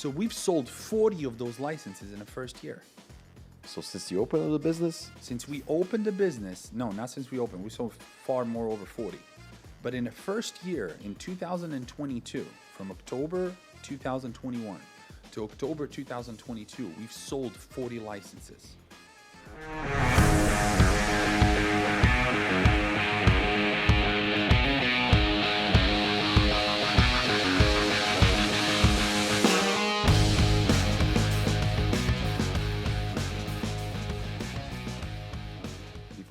So we've sold 40 of those licenses in the first year. So since you opened the business, Since we opened the business, no, not since we opened, we sold far more, over 40. But in the first year, in 2022, from October 2021 to October 2022, we've sold 40 licenses.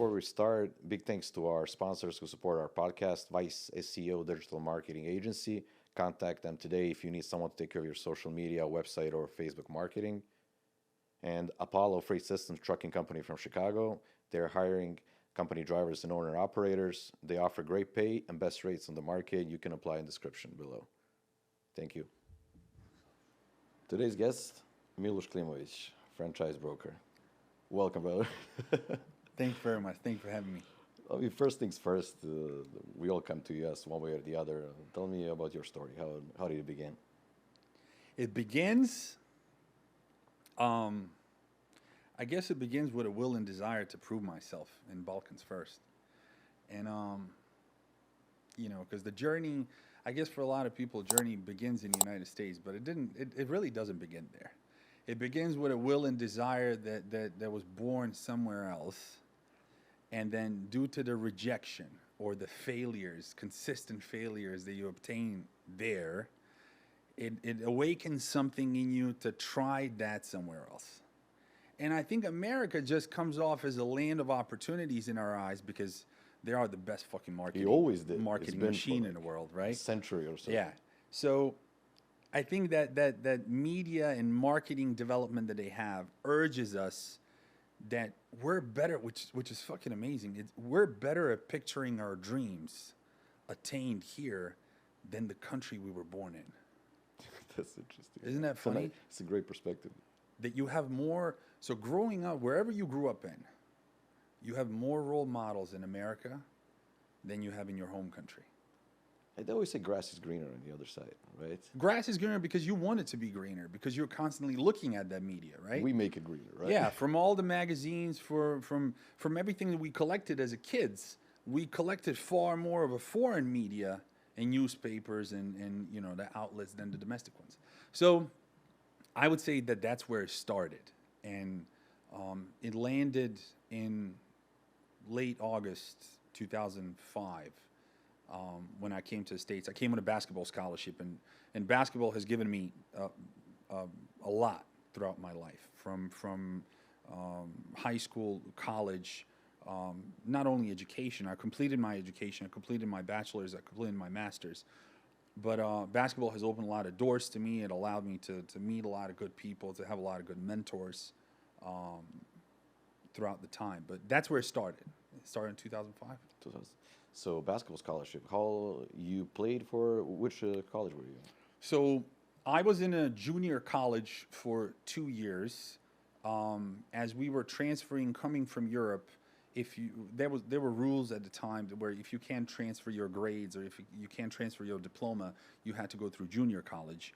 before we start, big thanks to our sponsors who support our podcast, Vice SEO Digital Marketing Agency. Contact them today if you need someone to take care of your social media, website, or Facebook marketing. And Apollo Freight Systems Trucking Company from Chicago. They're hiring company drivers and owner-operators. They offer great pay and best rates on the market. You can apply in the description below. Thank you. Today's guest, Milos Klimovic, franchise broker. Welcome, brother. Thank you very much. Thank you for having me. I mean, first things first, we all come to US one way or the other. Tell me about your story. How did it begin? It begins, I guess it begins with a will and desire to prove myself in Balkans first. And, because the journey, I guess for a lot of people, journey begins in the United States, but it really doesn't begin there. It begins with a will and desire that was born somewhere else. And then due to the rejection or the failures, consistent failures that you obtain there, it awakens something in you to try that somewhere else. And I think America just comes off as a land of opportunities in our eyes because they are the best fucking marketing machine in the world, right? A century or so. Yeah. So I think that media and marketing development that they have urges us that we're better, which is fucking amazing. We're better at picturing our dreams attained here than the country we were born in. That's interesting. Isn't that funny? It's a great perspective. That you have more, so growing up, wherever you grew up in, you have more role models in America than you have in your home country. They always say grass is greener on the other side, right? Grass is greener because you want it to be greener, because you're constantly looking at that media, right? We make it greener, right? Yeah, from all the magazines, from everything that we collected as a kids, we collected far more of a foreign media and newspapers and the outlets than the domestic ones. So I would say that that's where it started. And it landed in late August 2005. When I came to the States, I came on a basketball scholarship, and basketball has given me a lot throughout my life, from high school, college, not only education. I completed my education, I completed my bachelor's, I completed my master's, but basketball has opened a lot of doors to me. It allowed me to meet a lot of good people, to have a lot of good mentors throughout the time. But that's where it started. It started in 2005. So basketball scholarship. How you played for? Which college were you in? So I was in a junior college for 2 years. As we were transferring, coming from Europe, there were rules at the time where if you can't transfer your grades or if you can't transfer your diploma, you had to go through junior college.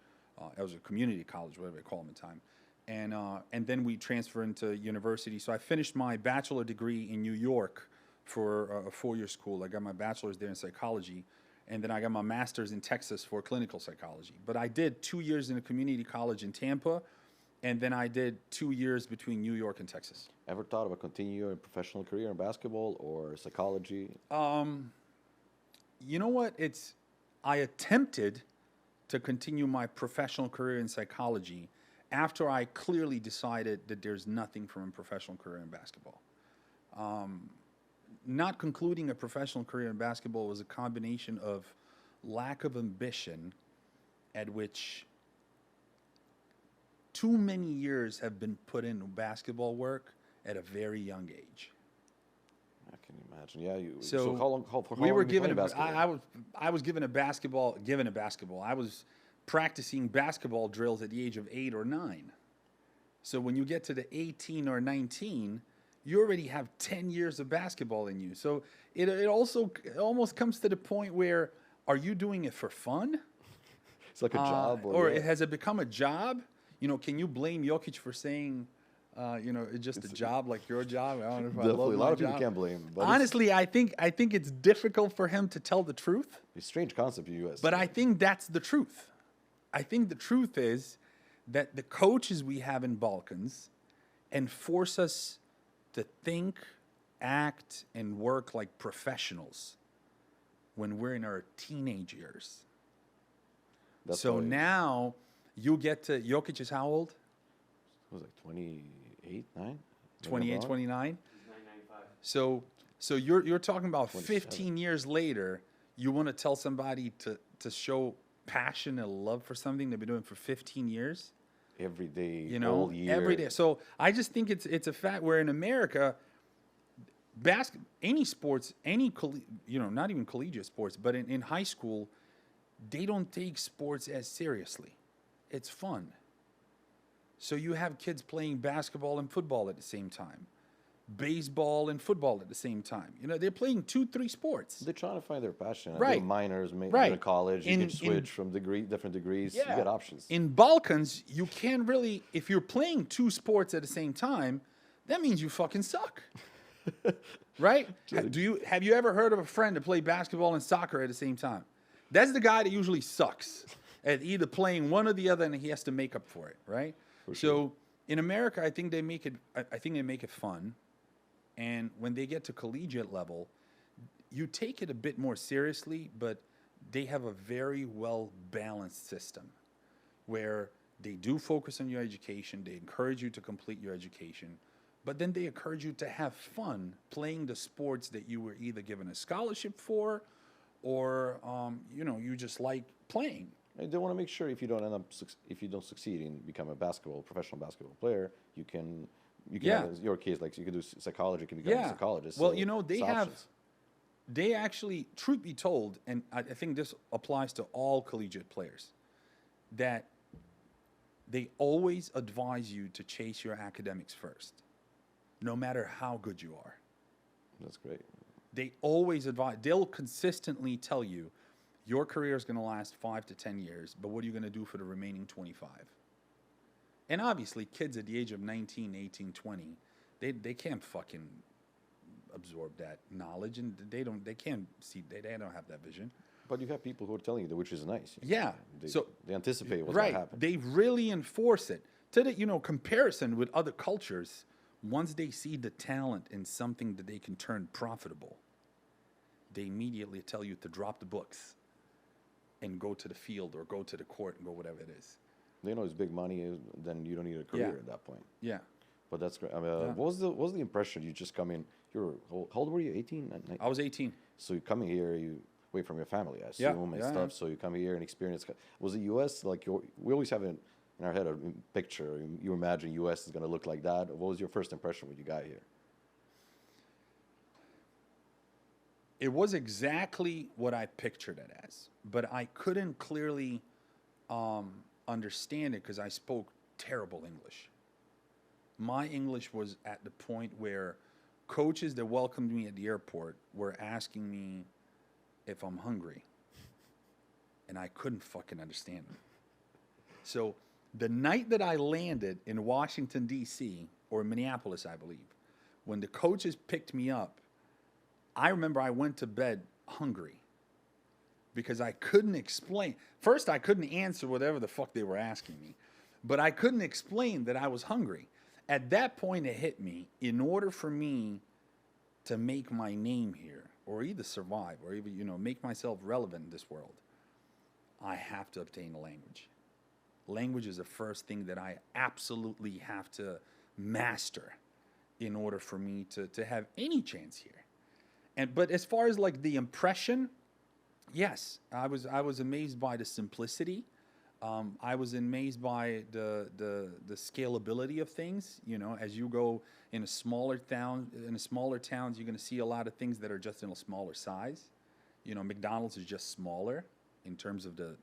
It was a community college, whatever they call them at the time. And then we transfer into university. So I finished my bachelor degree in New York for a 4-year school. I got my bachelor's there in psychology, and then I got my master's in Texas for clinical psychology. But I did 2 years in a community college in Tampa, and then I did 2 years between New York and Texas. Ever thought about continuing your professional career in basketball or psychology? You know what? I attempted to continue my professional career in psychology after I clearly decided that there's nothing from a professional career in basketball. Not concluding a professional career in basketball was a combination of lack of ambition, at which too many years have been put into basketball work at a very young age. I can imagine. Yeah. So how long? We were given basketball? I was given a basketball. I was practicing basketball drills at the age of 8 or 9. So when you get to the 18 or 19. You already have 10 years of basketball in you. So it almost comes to the point where, are you doing it for fun? It's like a job, or yeah. has it become a job? You know, can you blame Jokic for saying, you know, it's just a job like your job? I don't know if I love Definitely, a my lot of people job. can't blame him. But Honestly, I think it's difficult for him to tell the truth, it's a strange concept in the U.S. but I think that's the truth. I think the truth is that the coaches we have in Balkans enforce us to think, act, and work like professionals when we're in our teenage years. That's So why- now you get to Jokic is how old? What was it, 28, 9? 28, 29? He's 995. So you're talking about 27. 15 years later, you want to tell somebody to show passion and love for something they've been doing for 15 years? Every day, You know, all year. every day. So I just think it's a fact where in America, any sports, you know, not even collegiate sports, but in high school, they don't take sports as seriously. It's fun. So you have kids playing basketball and football at the same time, baseball and football at the same time. You know, they're playing 2-3 sports. They're trying to find their passion. Right. They're minors, maybe Right. in college. You In- can switch from different degrees. You get options. In Balkans, you can't really, if you're playing 2 sports at the same time, that means you fucking suck. Right? Have you ever heard of a friend that played basketball and soccer at the same time? That's the guy that usually sucks at either playing one or the other, and he has to make up for it, right? So in America, I think they make it fun, and when they get to collegiate level, you take it a bit more seriously, but they have a very well balanced system where they do focus on your education, they encourage you to complete your education, but then they encourage you to have fun playing the sports that you were either given a scholarship for, or you know, you just like playing. And they want to make sure if you don't succeed in become a professional basketball player, you can Yeah. have, in your case, like you can do psychology, you can become a psychologist. Well, so you know, it's options. they actually, truth be told, and I think this applies to all collegiate players, that they always advise you to chase your academics first, no matter how good you are. That's great. They always advise, they'll consistently tell you, your career is going to last 5 to 10 years, but what are you going to do for the remaining 25? And obviously, kids at the age of 19, 18, 20, they can't fucking absorb that knowledge, and they don't have that vision. But you have people who are telling you that, which is nice. Yeah. They anticipate what's Right. going to happen. They really enforce it. To the, you know, comparison with other cultures, once they see the talent in something that they can turn profitable, they immediately tell you to drop the books and go to the field or go to the court and go whatever it is. They know it's big money, then you don't need a career at that point. Yeah. But that's great. I mean, what was the impression? You just come in. How old were you? 18? I was 18. So you come in here, you away from your family, I Yeah, assume, and yeah, stuff. yeah. So you come here and experience. Was the U.S. like we always have in our head a picture? You imagine U.S. is going to look like that. What was your first impression when you got here? It was exactly what I pictured it as, but I couldn't clearly understand it because I spoke terrible English. My English was at the point where coaches that welcomed me at the airport were asking me if I'm hungry, and I couldn't fucking understand them. So the night that I landed in Washington, D.C., or Minneapolis, I believe, when the coaches picked me up, I remember I went to bed hungry because I couldn't explain. First, I couldn't answer whatever the fuck they were asking me, but I couldn't explain that I was hungry. At that point, it hit me. In order for me to make my name here, or either survive, or even, you know, make myself relevant in this world, I have to obtain a language. Language is the first thing that I absolutely have to master in order for me to have any chance here. But as far as like the impression, yes, I was amazed by the simplicity. I was amazed by the scalability of things. You know, as you go in a smaller towns, you're going to see a lot of things that are just in a smaller size. You know, McDonald's is just smaller in terms of the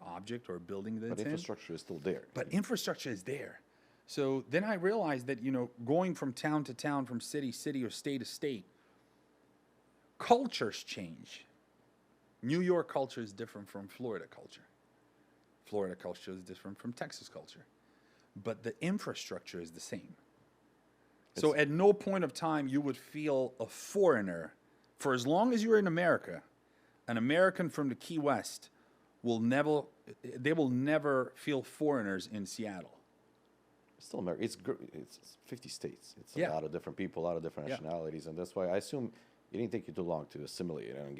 object or building that But it's in. infrastructure is still there. But infrastructure is there. So then I realized that, you know, going from town to town, from city to city, or state to state, cultures change. New York culture is different from Florida culture. Florida culture is different from Texas culture, but the infrastructure is the same. So at no point of time you would feel a foreigner. For as long as you're in America, an American from the Key West will never feel foreigners in Seattle. Still America. It's 50 states. It's a Yeah. lot of different people, a lot of different Yeah. nationalities, and that's why I assume it didn't take you too long to assimilate and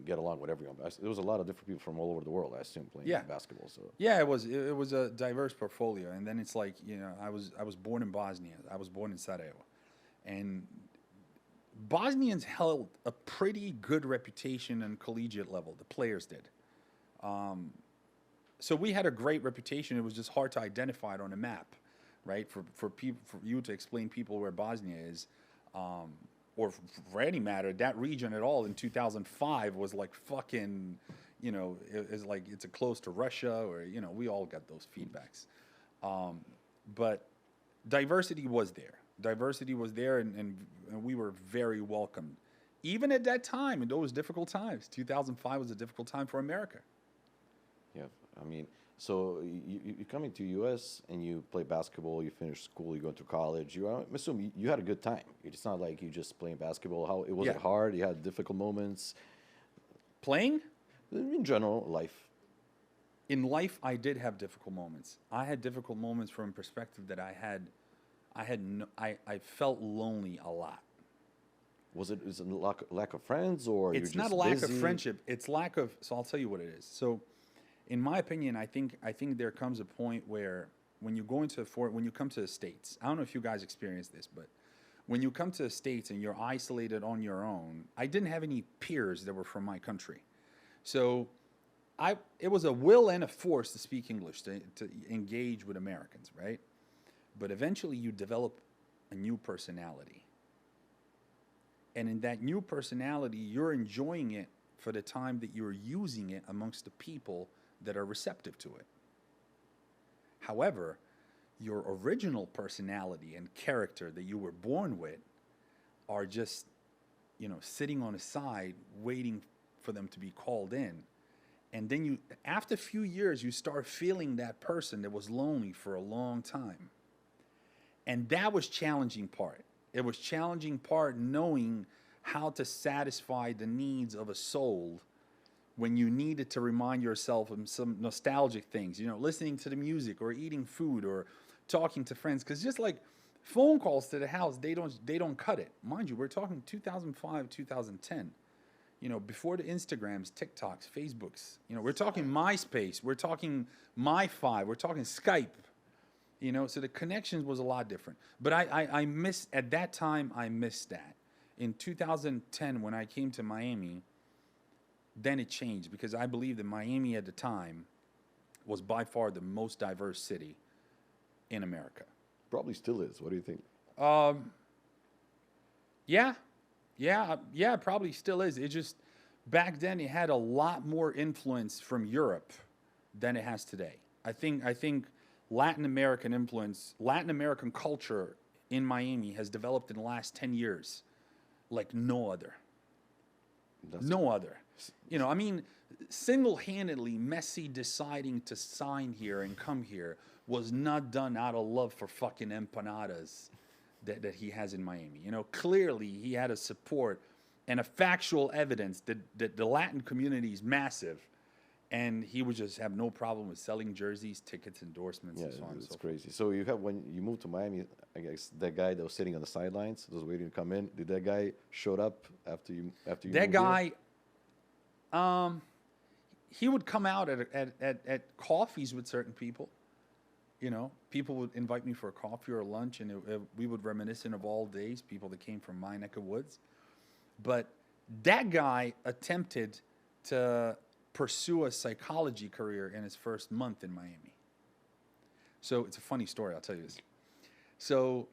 get along with everyone. There was a lot of different people from all over the world, I assume, playing Yeah. basketball. So Yeah, it was a diverse portfolio, and then it's like, you know, I was born in Bosnia. I was born in Sarajevo, and Bosnians held a pretty good reputation on collegiate level. The players did. So we had a great reputation. It was just hard to identify it on a map, right? For you to explain people where Bosnia is, or for any matter, that region at all in 2005 was like fucking, you know, it's like it's close to Russia, or, you know, we all got those feedbacks. But diversity was there. Diversity was there, and we were very welcomed. Even at that time, in those difficult times, 2005 was a difficult time for America. yeah, I mean, so you come into U.S. and you play basketball. You finish school. You go into college. I'm assuming you had a good time. It's not like you just playing basketball. How it was it Yeah. hard? You had difficult moments. Playing? In general, life. In life, I did have difficult moments. I had difficult moments from perspective that I felt lonely a lot. Was it lack of friends, or It's you're not just a lack busy? of friendship. It's lack of. So I'll tell you what it is. So, in my opinion, I think there comes a point where when you go when you come to the States, I don't know if you guys experience this, but when you come to the States and you're isolated on your own, I didn't have any peers that were from my country, so it was a will and a force to speak English, to engage with Americans, right? But eventually you develop a new personality. And in that new personality, you're enjoying it for the time that you're using it amongst the people that are receptive to it. However, your original personality and character that you were born with are just, you know, sitting on the side waiting for them to be called in. And then after a few years, you start feeling that person that was lonely for a long time. And that was challenging part. It was challenging part knowing how to satisfy the needs of a soul when you needed to remind yourself of some nostalgic things, you know, listening to the music or eating food or talking to friends. Because just like phone calls to the house, they don't cut it. Mind you, we're talking 2005, 2010. You know, before the Instagrams, TikToks, Facebooks. You know, we're talking MySpace. We're talking MyFi. We're talking Skype. You know, so the connections was a lot different. But I missed, at that time, I missed that. In 2010, when I came to Miami, then it changed, because I believe that Miami at the time was by far the most diverse city in America. Probably still is. What do you think? Yeah, it probably still is. It just, back then it had a lot more influence from Europe than it has today. I think Latin American influence, Latin American culture in Miami has developed in the last 10 years like no other. No other. You know, I mean, single-handedly, Messi deciding to sign here and come here was not done out of love for fucking empanadas that he has in Miami. You know, clearly he had a support and a factual evidence that the Latin community is massive, and he would just have no problem with selling jerseys, tickets, endorsements, Yeah, and so on and so it's forth. crazy. So you have, when you moved to Miami, I guess that guy that was sitting on the sidelines, that was waiting to come in. Did that guy showed up after you That moved guy, he would come out at coffees with certain people. You know, people would invite me for a coffee or a lunch, and we would reminiscent of all days, people that came from my neck of woods. But that guy attempted to pursue a psychology career in his first month in Miami. So it's a funny story, I'll tell you this. So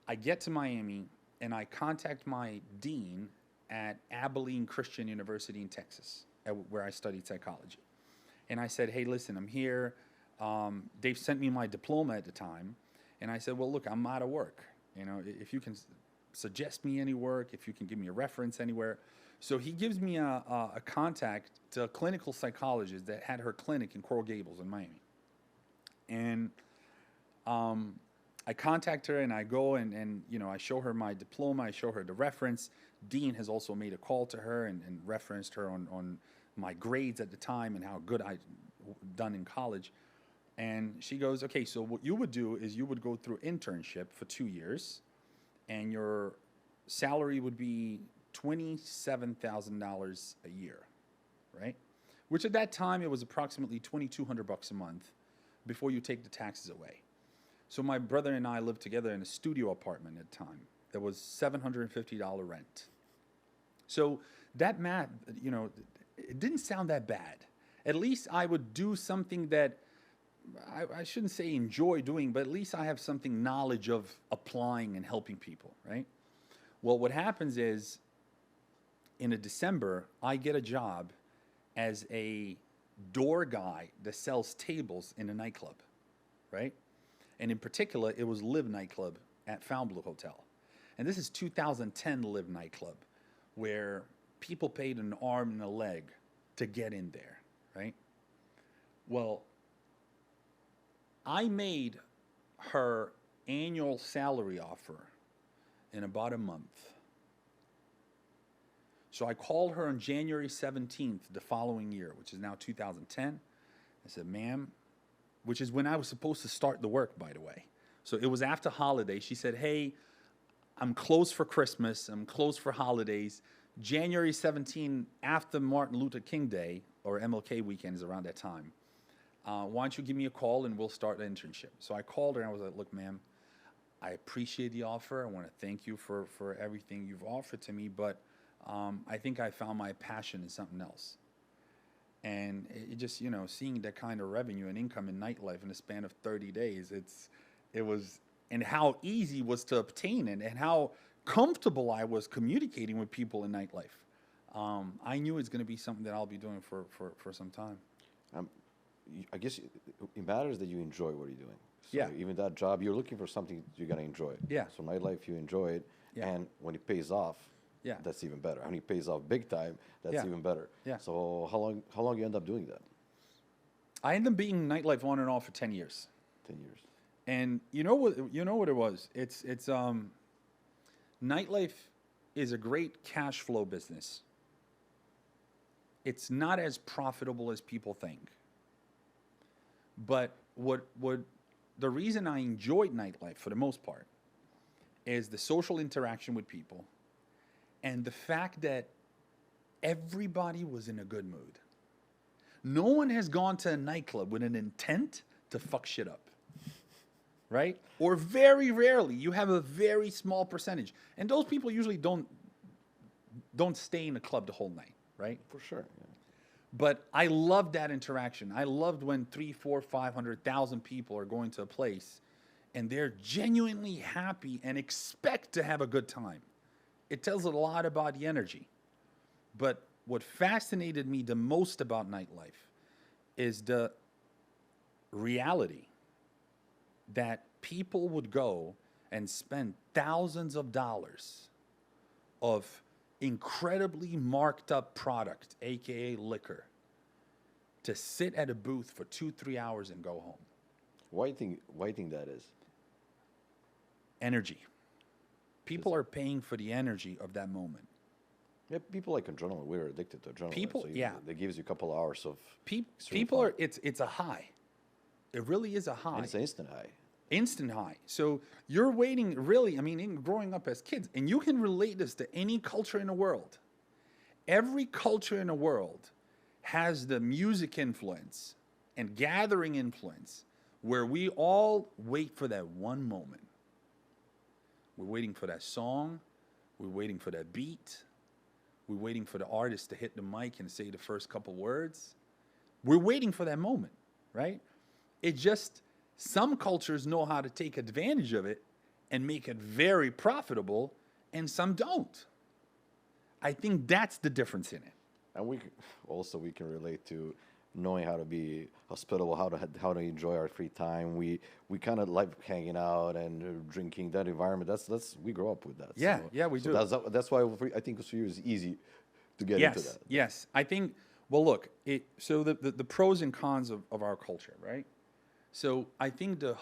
I get to Miami, and I contact my dean at Abilene Christian University in Texas, where I studied psychology. And I said, hey, listen, I'm here. They've sent me my diploma at the time. And I said, well, look, I'm out of work. You know, if you can suggest me any work, if you can give me a reference anywhere. So he gives me a contact to a clinical psychologist that had her clinic in Coral Gables in Miami. And I contact her and I go and I show her my diploma, I show her the reference. Dean has also made a call to her and referenced her on my grades at the time and how good I'd done in college. And she goes, okay, so what you would do is you would go through internship for 2 years and your salary would be $27,000 a year, right? Which at that time, it was approximately $2,200 a month before you take the taxes away. So my brother and I lived together in a studio apartment at the time. There was $750 rent. So that math, it didn't sound that bad. At least I would do something that I shouldn't say enjoy doing, but at least I have something knowledge of applying and helping people, right? Well, what happens is in a December, I get a job as a door guy that sells tables in a nightclub, right? And in particular, it was Live Nightclub at Fontainebleau Hotel. And this is 2010 Live Nightclub, where people paid an arm and a leg to get in there, right? Well, I made her annual salary offer in about a month. So I called her on January 17th the following year, which is now 2010. I said, ma'am, which is when I was supposed to start the work, by the way. So it was after holiday. She said, hey, I'm closed for Christmas. I'm closed for holidays. January 17, after Martin Luther King Day, or MLK weekend is around that time. Why don't you give me a call and we'll start the internship. So I called her and I was like, look, ma'am, I appreciate the offer. I want to thank you for everything you've offered to me, but I think I found my passion in something else. And it just, seeing that kind of revenue and income in nightlife in the span of 30 days, it was, and how easy it was to obtain it and how comfortable I was communicating with people in nightlife. I knew it's going to be something that I'll be doing for some time. I guess it matters that you enjoy what you're doing. So yeah. Even that job, you're looking for something you're going to enjoy. Yeah. So nightlife, you enjoy it. Yeah. And when it pays off, yeah, that's even better. When it pays off big time, that's yeah. even better. Yeah. So how long you end up doing that? I ended up being nightlife on and off for 10 years. 10 years. And you know what it was? It's nightlife is a great cash flow business. It's not as profitable as people think. But what the reason I enjoyed nightlife for the most part is the social interaction with people and the fact that everybody was in a good mood. No one has gone to a nightclub with an intent to fuck shit up. Right? Or very rarely. You have a very small percentage. And those people usually don't stay in the club the whole night, right? For sure. Yeah. But I loved that interaction. I loved when 300,000, 400,000, 500,000 people are going to a place and they're genuinely happy and expect to have a good time. It tells a lot about the energy. But what fascinated me the most about nightlife is the reality that people would go and spend thousands of dollars of incredibly marked up product, aka liquor, to sit at a booth for 2-3 hours and go home. Why do you think that is? Energy. People are paying for the energy of that moment. Yeah, people like adrenaline. We're addicted to adrenaline. People, so yeah. That gives you a couple of hours of people are. It's a high. It really is a high. And it's an instant high. Instant high. So you're waiting, really, in growing up as kids, and you can relate this to any culture in the world. Every culture in the world has the music influence and gathering influence where we all wait for that one moment. We're waiting for that song. We're waiting for that beat. We're waiting for the artist to hit the mic and say the first couple words. We're waiting for that moment, right? It just... Some cultures know how to take advantage of it and make it very profitable, and some don't. I think that's the difference in it. And we can relate to knowing how to be hospitable, how to enjoy our free time. We kind of like hanging out and drinking. That environment. That's we grow up with that. Yeah, we do. That's why I think for you it's easy to get into that. Yes. I think, well, look, so the pros and cons of our culture, right? So I think the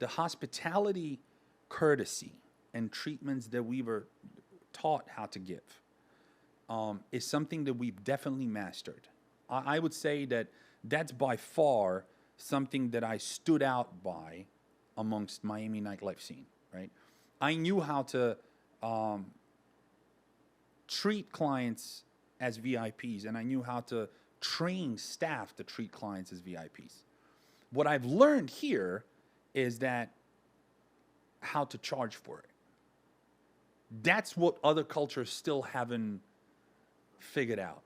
hospitality courtesy and treatments that we were taught how to give is something that we've definitely mastered. I would say that that's by far something that I stood out by amongst Miami nightlife scene, right? I knew how to treat clients as VIPs, and I knew how to train staff to treat clients as VIPs. What I've learned here is that how to charge for it. That's what other cultures still haven't figured out.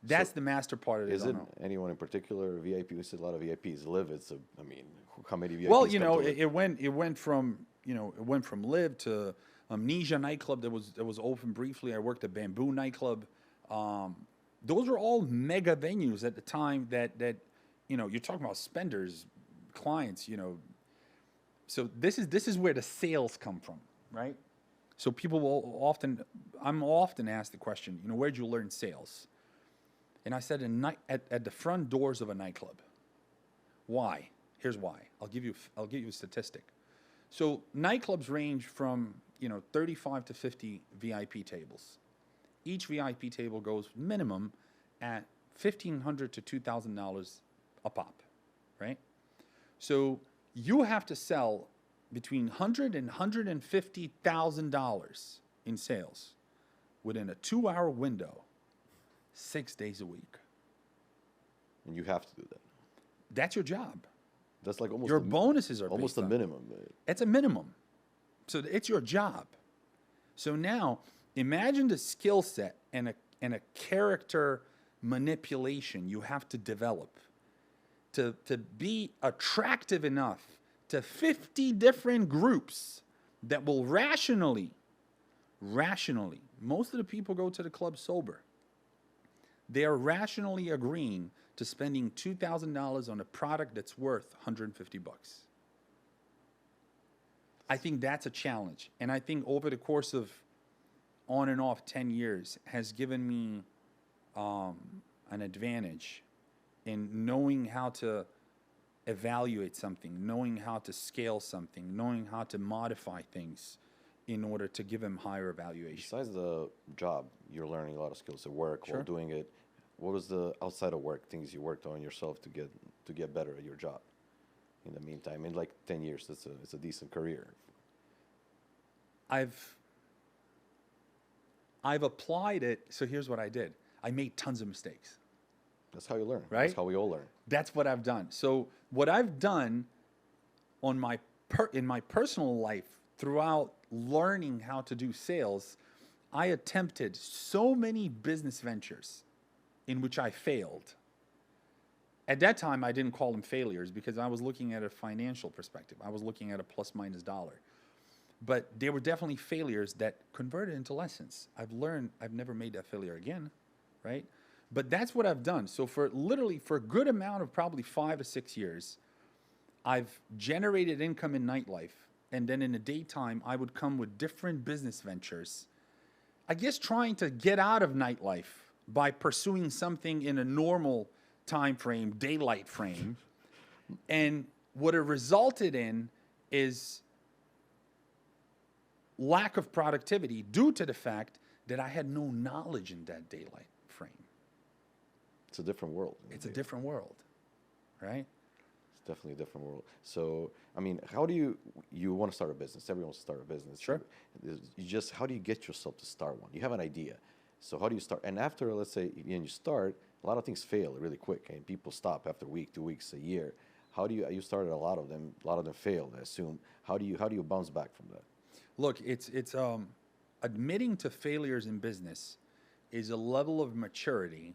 That's the master part of it. Is it anyone in particular VIP? We said a lot of VIPs live. I mean, how many VIPs? Well, it went from Live to Amnesia nightclub that was open briefly. I worked at Bamboo nightclub. Those were all mega venues at the time that you're talking about spenders, clients, So this is where the sales come from, right? So people I'm often asked the question, where'd you learn sales? And I said at the front doors of a nightclub. Why? Here's why. I'll give you a statistic. So nightclubs range from 35 to 50 VIP tables. Each VIP table goes minimum at $1,500 to $2,000 a pop, right? So you have to sell between $100,000 and $150,000 in sales within a 2-hour window, 6 days a week. And you have to do that. That's your job. That's like almost your bonuses are almost a minimum. It's a minimum. So it's your job. So now imagine the skill set and a character manipulation you have to develop to be attractive enough to 50 different groups that will rationally, most of the people go to the club sober. They are rationally agreeing to spending $2,000 on a product that's worth $150. I think that's a challenge. And I think over the course of on and off 10 years has given me an advantage in knowing how to evaluate something, knowing how to scale something, knowing how to modify things in order to give them higher evaluation. Besides the job, you're learning a lot of skills at work while doing it. What was the outside of work things you worked on yourself to get better at your job? In the meantime, in like 10 years, it's a decent career. I've applied it. So here's what I did. I made tons of mistakes. That's how you learn. Right? That's how we all learn. That's what I've done. So what I've done on in my personal life throughout learning how to do sales, I attempted so many business ventures in which I failed. At that time, I didn't call them failures because I was looking at a financial perspective. I was looking at a plus minus dollar. But they were definitely failures that converted into lessons. I've learned I've never made that failure again, right? But that's what I've done. So for a good amount of probably 5 to 6 years, I've generated income in nightlife. And then in the daytime, I would come with different business ventures. I guess trying to get out of nightlife by pursuing something in a normal time frame, daylight frame. And what it resulted in is lack of productivity due to the fact that I had no knowledge in that daylight frame. It's a different world. It's a different world, right? It's definitely a different world. So, I mean, how do you want to start a business? Everyone wants to start a business. Sure. How do you get yourself to start one? You have an idea. So how do you start? And after, let's say, you start, a lot of things fail really quick, and people stop after a week, 2 weeks, a year. How do you started a lot of them failed, I assume. How do you bounce back from that? Look, it's admitting to failures in business is a level of maturity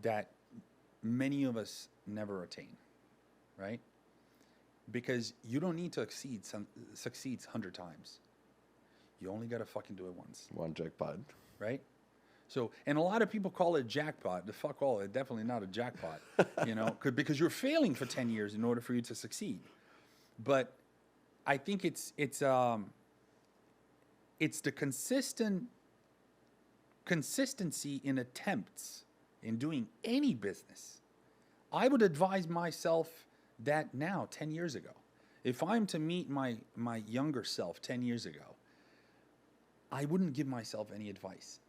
that many of us never attain, right? Because you don't need to succeed 100 times. You only got to fucking do it once. One jackpot. Right? So, and a lot of people call it jackpot. The fuck all, it's definitely not a jackpot, because you're failing for 10 years in order for you to succeed. But I think it's the consistent consistency in attempts in doing any business, I would advise myself that now, 10 years ago. If I'm to meet my younger self 10 years ago, I wouldn't give myself any advice.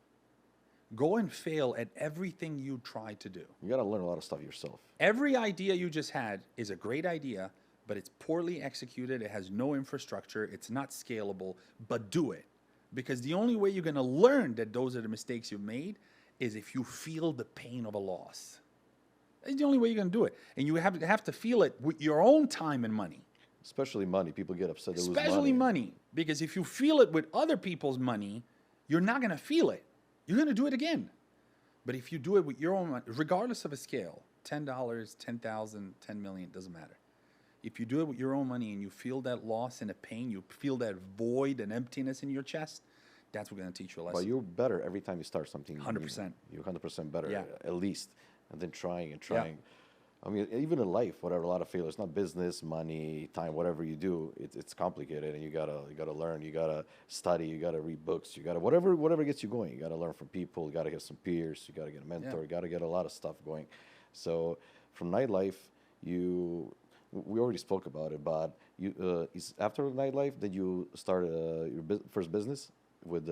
Go and fail at everything you try to do. You got to learn a lot of stuff yourself. Every idea you just had is a great idea, but it's poorly executed. It has no infrastructure. It's not scalable, but do it. Because the only way you're going to learn that those are the mistakes you've made is if you feel the pain of a loss. That's the only way you're going to do it. And you have to feel it with your own time and money. Especially money. People get upset they lose money. Especially money. Because if you feel it with other people's money, you're not going to feel it. You're going to do it again. But if you do it with your own money, regardless of a scale, $10, $10,000, $10 million, doesn't matter. If you do it with your own money and you feel that loss and the pain, you feel that void and emptiness in your chest, that's what's going to teach you a lesson. But you're better every time you start something. 100%. You're 100% better, Yeah. at least. And then trying. Yeah. I mean, even in life, whatever, a lot of failures, not business, money, time, whatever you do, it's complicated, and you gotta learn, you gotta study, you gotta read books, you gotta whatever gets you going. You gotta learn from people, you gotta get some peers, you gotta get a mentor, you gotta get a lot of stuff going. So from nightlife, we already spoke about it, but is after nightlife that you start your first business with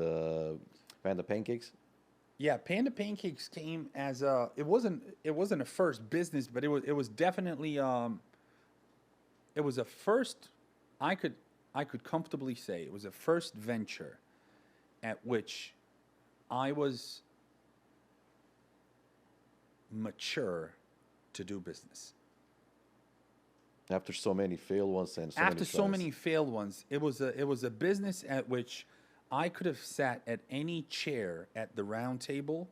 Panda Pancakes? Yeah, Panda Pancakes came as it wasn't a first business, but it was definitely it was a first. I could comfortably say it was a first venture at which I was mature to do business. After so many failed ones and so many failed ones, it was a business at which I could have sat at any chair at the round table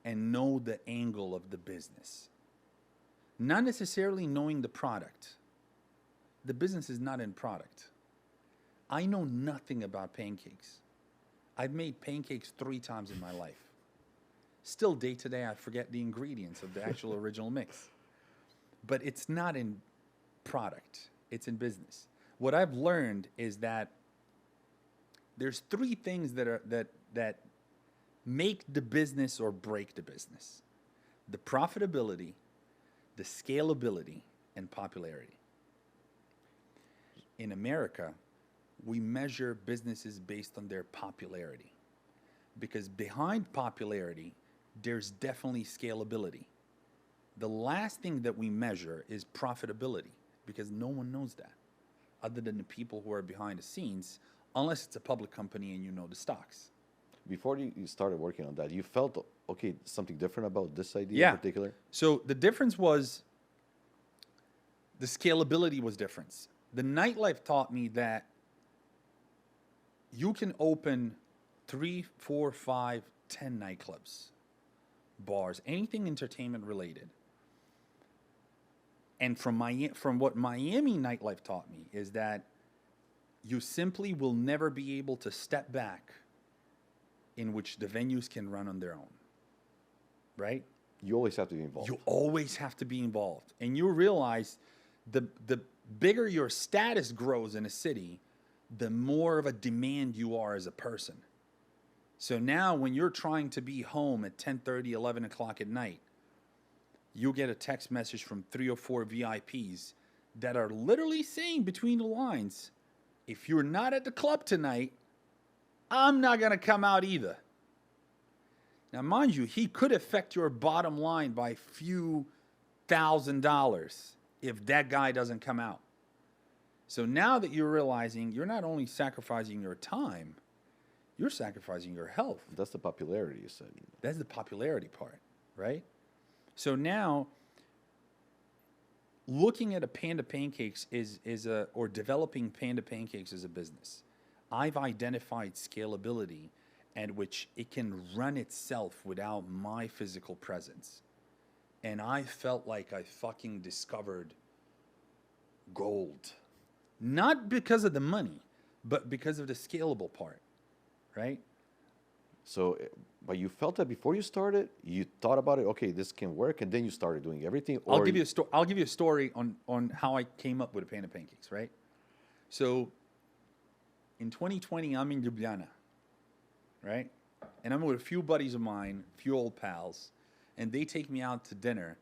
and know the angle of the business. Not necessarily knowing the product. The business is not in product. I know nothing about pancakes. I've made pancakes 3 times in my life. Still, day to day, I forget the ingredients of the actual original mix. But it's not in product. It's in business. What I've learned is that there's 3 things that make the business or break the business: the profitability, the scalability, and popularity. In America, we measure businesses based on their popularity, because behind popularity, there's definitely scalability. The last thing that we measure is profitability, because no one knows that other than the people who are behind the scenes, unless it's a public company and you know the stocks. Before you started working on that, you felt, okay, something different about this idea in particular? So the difference was the scalability was different. The nightlife taught me that you can open 3, 4, 5, 10 nightclubs, bars, anything entertainment related. And from what Miami nightlife taught me is that you simply will never be able to step back in which the venues can run on their own, right? You always have to be involved. You always have to be involved. And you realize the bigger your status grows in a city, the more of a demand you are as a person. So now when you're trying to be home at 10:30, 11 o'clock at night, you'll get a text message from 3 or 4 VIPs that are literally saying between the lines, if you're not at the club tonight, I'm not going to come out either. Now, mind you, he could affect your bottom line by a few $1,000s if that guy doesn't come out. So now that you're realizing you're not only sacrificing your time, you're sacrificing your health. That's the popularity, you said. That's the popularity part, right? So now, looking at a Panda Pancakes or developing Panda Pancakes as a business, I've identified scalability at which it can run itself without my physical presence. And I felt like I fucking discovered gold. Not because of the money, but because of the scalable part, right? So, but you felt that before you started, you thought about it, okay, this can work, and then you started doing everything? Or I'll give you a story on how I came up with a Panda Pancakes, right? So, in 2020, I'm in Ljubljana, right? and I'm with a few buddies of mine, a few old pals, and they take me out to dinner.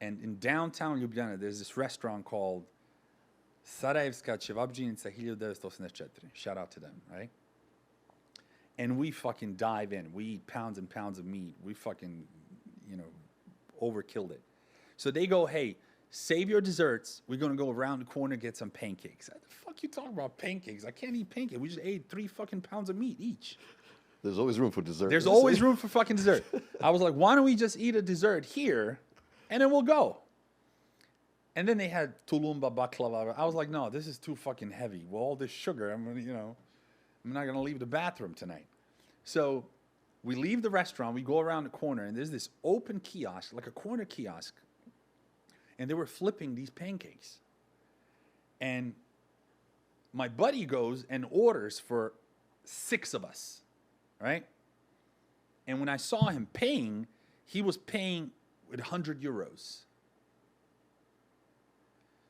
And in downtown Ljubljana, there's this restaurant called Sarajevska Cevapdžinica 1984. Shout out to them, right? And we fucking dive in. We eat pounds and pounds of meat. We fucking, overkilled it. So they go, hey, save your desserts. We're going to go around the corner get some pancakes. What the fuck you talking about pancakes? I can't eat pancakes. We just ate 3 fucking pounds of meat each. There's always room for dessert. There's always room for fucking dessert. I was like, why don't we just eat a dessert here and then we'll go? And then they had tulumba baklava. I was like, no, this is too fucking heavy. With all this sugar, I'm not going to leave the bathroom tonight. So we leave the restaurant. We go around the corner, and there's this open kiosk, like a corner kiosk. And they were flipping these pancakes. And my buddy goes and orders for 6 of us, right? And when I saw him paying, he was paying with 100 euros.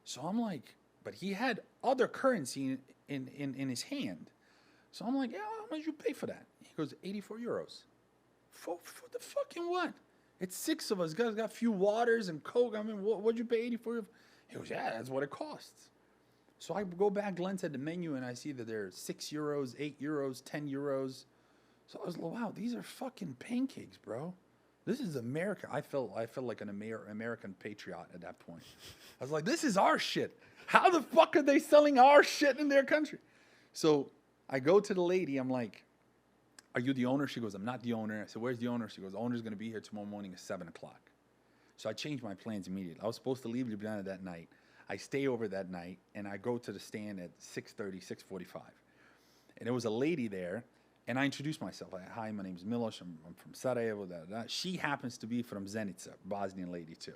So I'm like, but he had other currency in his hand. So I'm like, yeah, how much you pay for that? He goes, 84 euros. For the fucking what? It's 6 of us. Guys got a few waters and Coke. I mean, what'd you pay 84 euros? He goes, yeah, that's what it costs. So I go back, glance at the menu, and I see that there's 6 euros, 8 euros, 10 euros. So I was like, wow, these are fucking pancakes, bro. This is America. I felt like an American patriot at that point. I was like, this is our shit. How the fuck are they selling our shit in their country? So I go to the lady. I'm like, are you the owner? She goes, I'm not the owner. I said, where's the owner? She goes, the owner's going to be here tomorrow morning at 7 o'clock. So I changed my plans immediately. I was supposed to leave Ljubljana that night. I stay over that night, and I go to the stand at 6:30, 6:45. And there was a lady there, and I introduced myself. Hi, my name is Milos. I'm from Sarajevo. She happens to be from Zenica, Bosnian lady too.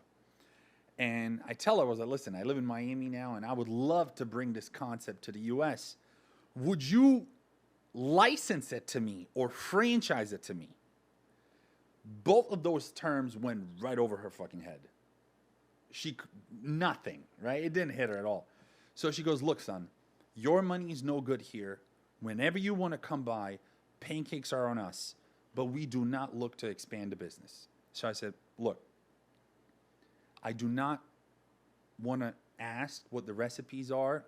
And I tell her, I was like, listen, I live in Miami now, and I would love to bring this concept to the U.S. Would you license it to me or franchise it to me? Both of those terms went right over her fucking head. Nothing, right? It didn't hit her at all. So she goes, look, son, your money is no good here. Whenever you want to come by, pancakes are on us, but we do not look to expand the business. So I said, look, I do not want to ask what the recipes are.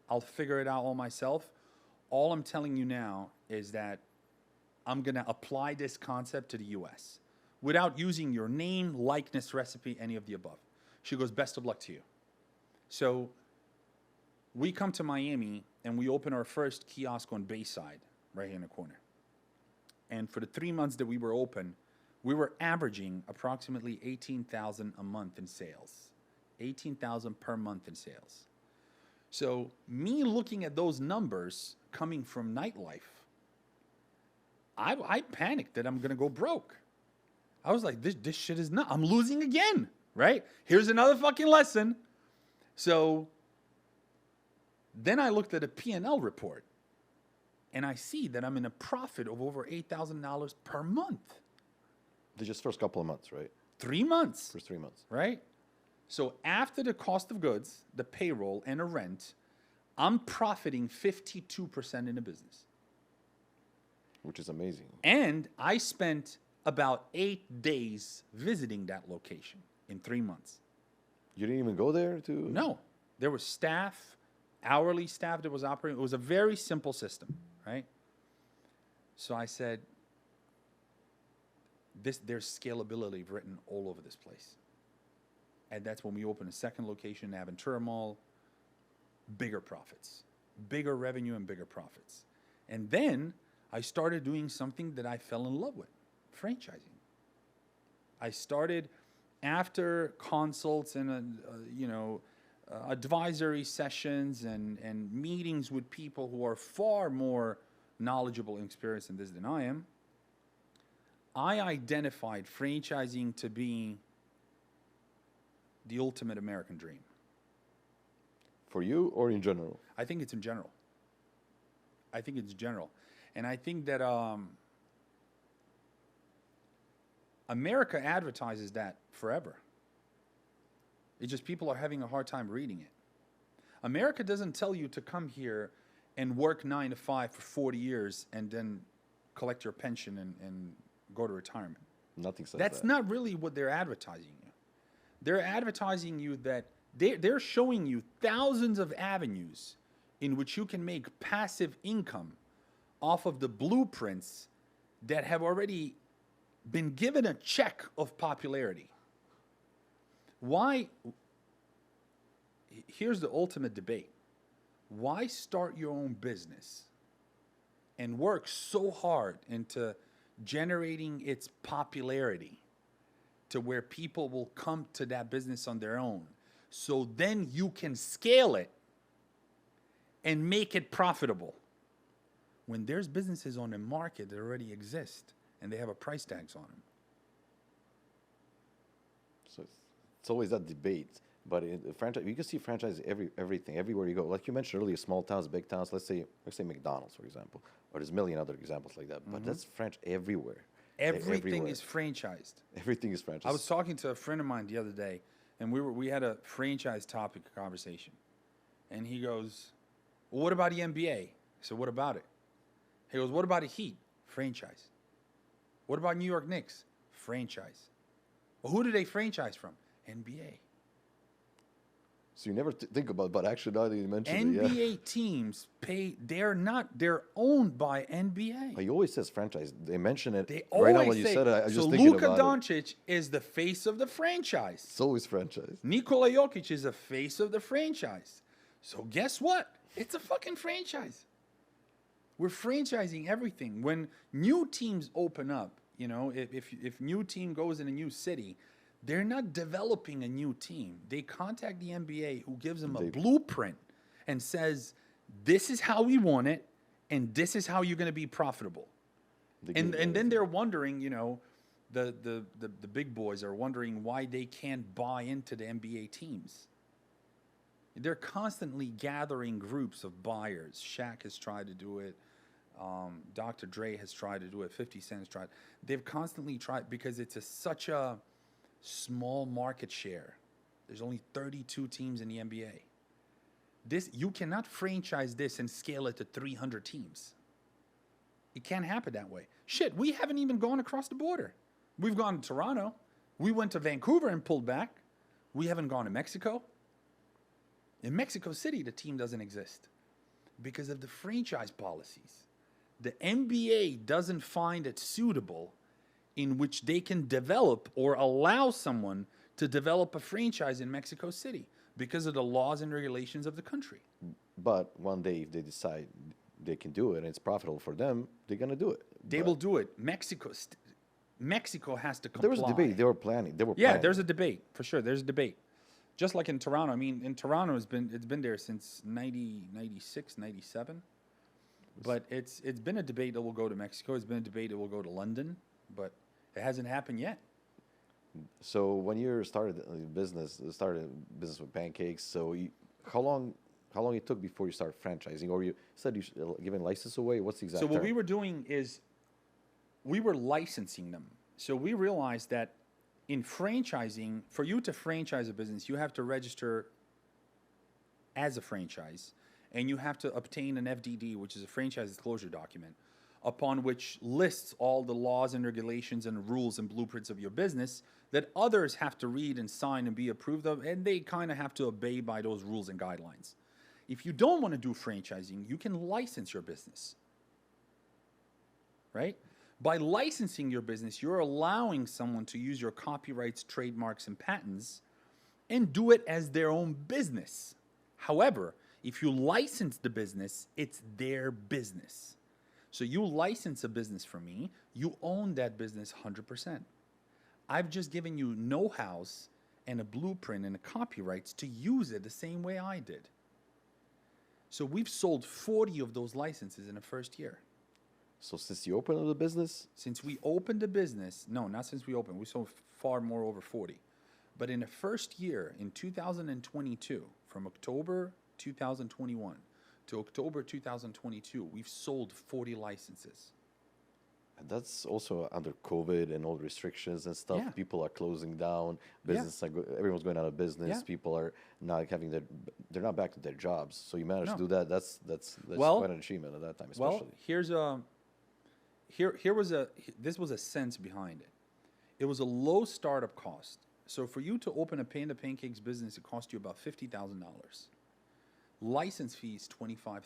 I'll figure it out all myself. All I'm telling you now is that I'm going to apply this concept to the U.S. without using your name, likeness, recipe, any of the above. She goes, best of luck to you. So we come to Miami, and we open our first kiosk on Bayside, right here in the corner. And for the 3 months that we were open, we were averaging approximately 18,000 a month in sales. 18,000 per month in sales. So me looking at those numbers coming from nightlife, I panicked that I'm going to go broke. I was like, this shit is not, I'm losing again, right? Here's another fucking lesson. So then I looked at a P&L report, and I see that I'm in a profit of over $8,000 per month. Just first couple of months, right? 3 months. First 3 months. Right? So after the cost of goods, the payroll, and the rent, I'm profiting 52% in the business. Which is amazing. And I spent about 8 days visiting that location in 3 months. You didn't even go there to? No. There was staff, hourly staff that was operating. It was a very simple system, right? So I said, there's scalability written all over this place. And that's when we opened a second location in Aventura Mall. Bigger profits, bigger revenue and bigger profits. And then I started doing something that I fell in love with, franchising. I started after consults and, advisory sessions and meetings with people who are far more knowledgeable and experienced in this than I am. I identified franchising to be the ultimate American dream. For you or in general? I think it's in general. I think it's general. And I think that America advertises that forever. It's just people are having a hard time reading it. America doesn't tell you to come here and work 9 to 5 for 40 years and then collect your pension and go to retirement. Nothing says That's that. not really what they're advertising you. They're advertising you that they're showing you thousands of avenues in which you can make passive income off of the blueprints that have already been given a check of popularity. Why? Here's the ultimate debate. Why start your own business and work so hard into generating its popularity to where people will come to that business on their own, so then you can scale it and make it profitable, when there's businesses on the market that already exist and they have a price tags on them? So it's always that debate. But in the franchise, you can see franchise everything everywhere you go. Like you mentioned earlier, small towns, big towns. Let's say McDonald's, for example, or there's a million other examples like that. But that's franchise everywhere. Everything is franchised. Everything is franchised. I was talking to a friend of mine the other day, and we had a franchise topic conversation, and he goes, "Well, what about the NBA?" I said, "What about it?" He goes, "What about the Heat? Franchise. What about New York Knicks? Franchise. Well, who do they franchise from? NBA." So you never think about, but actually now that you mentioned NBA it, teams they're owned by NBA. He always says franchise. They mention it. They Right now always when you say, said it, I was so just thinking Luka about it. Doncic is the face of the franchise. It's always franchise. Nikola Jokic is the face of the franchise. So guess what? It's a fucking franchise. We're franchising everything. When new teams open up, if new team goes in a new city, they're not developing a new team. They contact the NBA, who gives them a blueprint and says, "This is how we want it, and this is how you're going to be profitable." And then they're wondering, the big boys are wondering why they can't buy into the NBA teams. They're constantly gathering groups of buyers. Shaq has tried to do it. Dr. Dre has tried to do it. 50 Cent has tried. They've constantly tried, because it's such a small market share. There's only 32 teams in the NBA. You cannot franchise this and scale it to 300 teams. It can't happen that way. Shit, we haven't even gone across the border. We've gone to Toronto. We went to Vancouver and pulled back. We haven't gone to Mexico. In Mexico City, the team doesn't exist because of the franchise policies. The NBA doesn't find it suitable in which they can develop or allow someone to develop a franchise in Mexico City because of the laws and regulations of the country. But one day, if they decide they can do it and it's profitable for them, they're going to do it. They will do it. Mexico has to comply. There was a debate. They were planning. There's a debate for sure. There's a debate. Just like in Toronto. I mean, in Toronto, it's been there since 96, 97. But it's been a debate that will go to Mexico. It's been a debate that will go to London. But it hasn't happened yet. So when you started business with pancakes, so how long it took before you started franchising, or you said you giving license away? What's the exact So what term? we were doing is we were licensing them. So we realized that in franchising, for you to franchise a business, you have to register as a franchise, and you have to obtain an FDD, which is a franchise disclosure document, upon which lists all the laws and regulations and rules and blueprints of your business that others have to read and sign and be approved of, and they kind of have to obey by those rules and guidelines. If you don't want to do franchising, you can license your business, right? By licensing your business, you're allowing someone to use your copyrights, trademarks, and patents and do it as their own business. However, if you license the business, it's their business. So you license a business from me, you own that business 100%. I've just given you know-hows and a blueprint and the copyrights to use it the same way I did. So we've sold 40 of those licenses in the first year. So since you opened the business? Since we opened the business, no, not since we opened. We sold far more, over 40. But in the first year, in 2022, from October 2021 to October 2022, we've sold 40 licenses. And that's also under COVID and all the restrictions and stuff. Yeah. People are closing down. Business, everyone's going out of business. Yeah. People are not they're not back to their jobs. So you managed to do that. That's Well, quite an achievement at that time, especially. Well, this was a sense behind it. It was a low startup cost. So for you to open a Panda Pancakes business, it cost you about $50,000. License fees $25,000.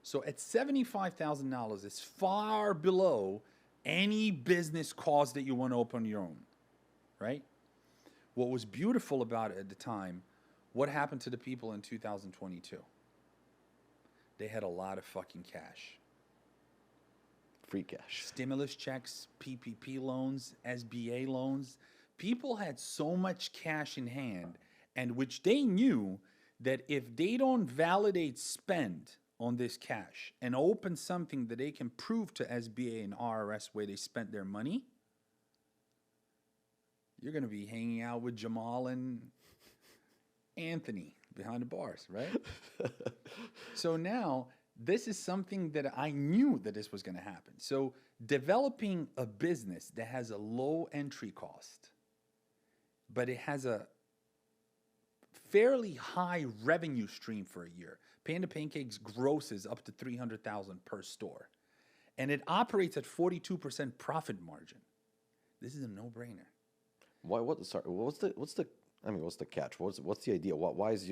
So at $75,000, it's far below any business cost that you want to open on your own, right? What was beautiful about it at the time, what happened to the people in 2022? They had a lot of fucking cash. Free cash. Stimulus checks, PPP loans, SBA loans. People had so much cash in hand, and which they knew that if they don't validate spend on this cash and open something that they can prove to SBA and RRS where they spent their money, you're going to be hanging out with Jamal and Anthony behind the bars, right? So now this is something that I knew that this was going to happen. So developing a business that has a low entry cost, but it has a fairly high revenue stream for a year. Panda Pancakes grosses up to $300,000 per store, and it operates at 42% profit margin. This is a no-brainer. What's the catch? What's the idea? Why is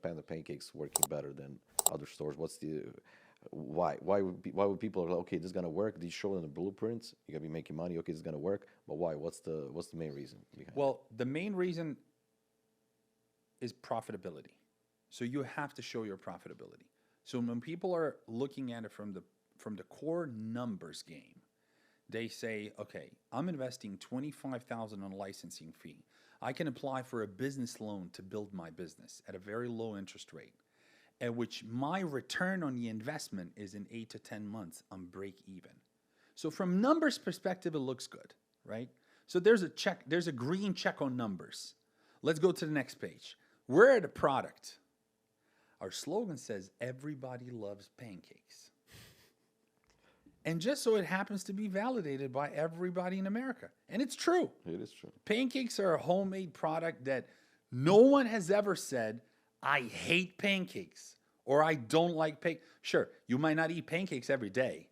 Panda Pancakes working better than other stores? Why would people are like, okay, this is gonna work? These show in the blueprints. You're gonna be making money. Okay, this is gonna work. But why? What's the main reason behind Well, the main reason is profitability. So you have to show your profitability. So when people are looking at it from the core numbers game, they say, okay, I'm investing $25,000 on a licensing fee. I can apply for a business loan to build my business at a very low interest rate, at which my return on the investment is in 8 to 10 months, I'm break even. So from numbers perspective, it looks good, right? So there's a green check on numbers. Let's go to the next page. We're at a product. Our slogan says, everybody loves pancakes. And just so it happens to be validated by everybody in America. And it's true. it? It is true. Pancakes are a homemade product that no one has ever said, I hate pancakes or I don't like pancakes. Sure, you might not eat pancakes every day,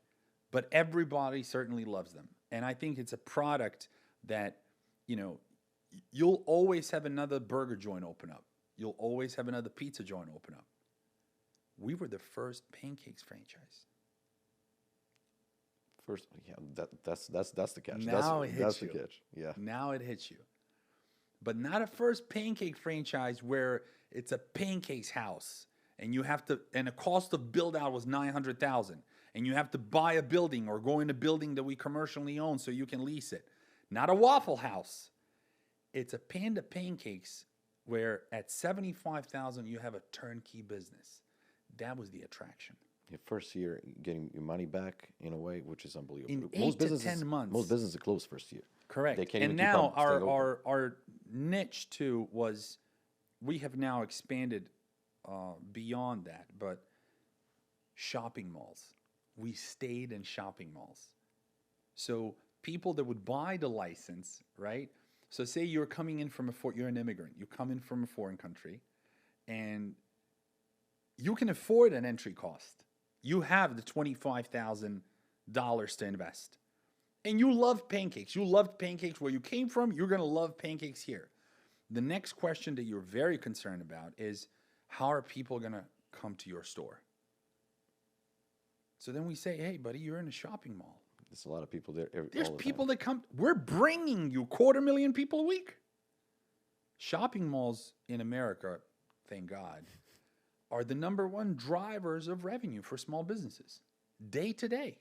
but everybody certainly loves them. And I think it's a product that, you'll always have another burger joint open up. You'll always have another pizza joint open up. We were the first pancakes franchise. First, yeah, that's the catch. Now it hits that's you. the catch. Yeah. Now it hits you. But not a first pancake franchise where it's a pancakes house and the cost of build out was $900,000 and you have to buy a building or go in a building that we commercially own so you can lease it. Not a Waffle House. It's a Panda Pancakes where at $75,000 you have a turnkey business. That was the attraction. Your first year, getting your money back in a way, which is unbelievable. In 8 to 10 months. Most businesses close first year. Correct. They can't and even now keep on our niche too was, we have now expanded beyond that, but shopping malls. We stayed in shopping malls. So people that would buy the license, right? So say you're coming in from you're an immigrant. You come in from a foreign country, and you can afford an entry cost. You have the $25,000 to invest. And you love pancakes. You loved pancakes where you came from. You're going to love pancakes here. The next question that you're very concerned about is, how are people going to come to your store? So then we say, hey, buddy, you're in a shopping mall. There's a lot of people there. There's people that come. We're bringing you 250,000 people a week. Shopping malls in America, thank God, are the #1 drivers of revenue for small businesses, day to day.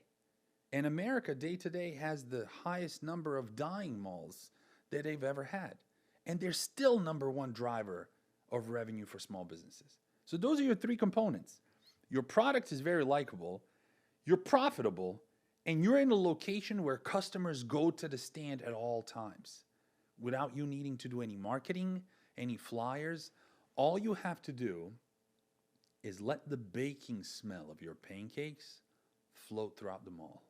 And America, day to day, has the highest number of dying malls that they've ever had. And they're still #1 driver of revenue for small businesses. So those are your 3 components. Your product is very likable, you're profitable, and you're in a location where customers go to the stand at all times without you needing to do any marketing, any flyers. All you have to do is let the baking smell of your pancakes float throughout the mall.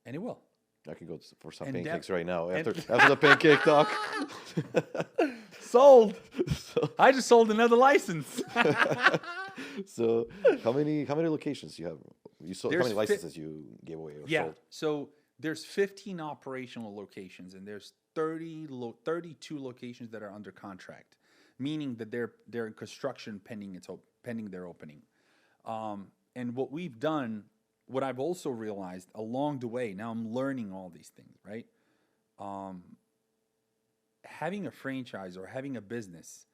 And it will. I can go for some And pancakes right now after the pancake talk. Sold. I just sold another license. So how many locations do you have You sold, how There's many licenses you gave away or Yeah. sold? So there's 15 operational locations, and there's 32 locations that are under contract, meaning that they're in construction pending their opening. And what we've done, what I've also realized along the way, now I'm learning all these things, right? Having a franchise or having a business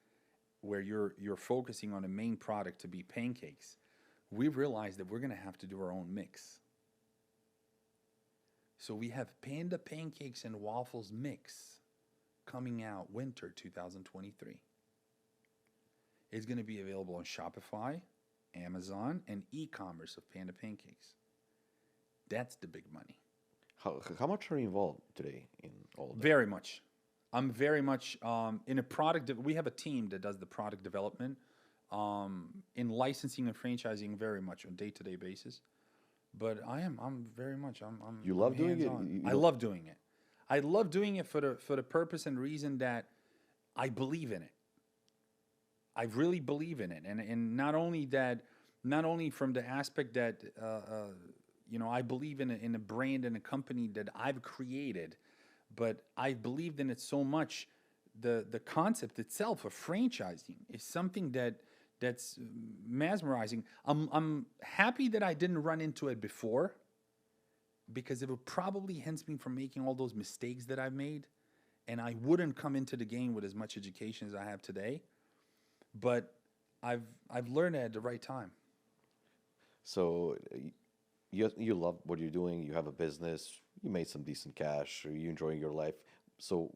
where you're focusing on a main product to be pancakes, we've realized that we're going to have to do our own mix. So we have Panda Pancakes and Waffles Mix coming out winter 2023. It's going to be available on Shopify, Amazon, and e-commerce of Panda Pancakes. That's the big money. How much are you involved today in all of that? Very much. I'm very much in a product. We have a team that does the product development, in licensing and franchising, very much on day-to-day basis. But I'm very much. You love doing it? I love doing it. I love doing it for the purpose and reason that I believe in it. I really believe in it, and not only from the aspect that I believe in a brand and a company that I've created, but I believed in it so much. The concept itself of franchising is something that's mesmerizing. I'm happy that I didn't run into it before, because it would probably hinder me from making all those mistakes that I've made, and I wouldn't come into the game with as much education as I have today. But I've learned it at the right time. So you love what you're doing. You have a business. You made some decent cash. Or you enjoying your life. So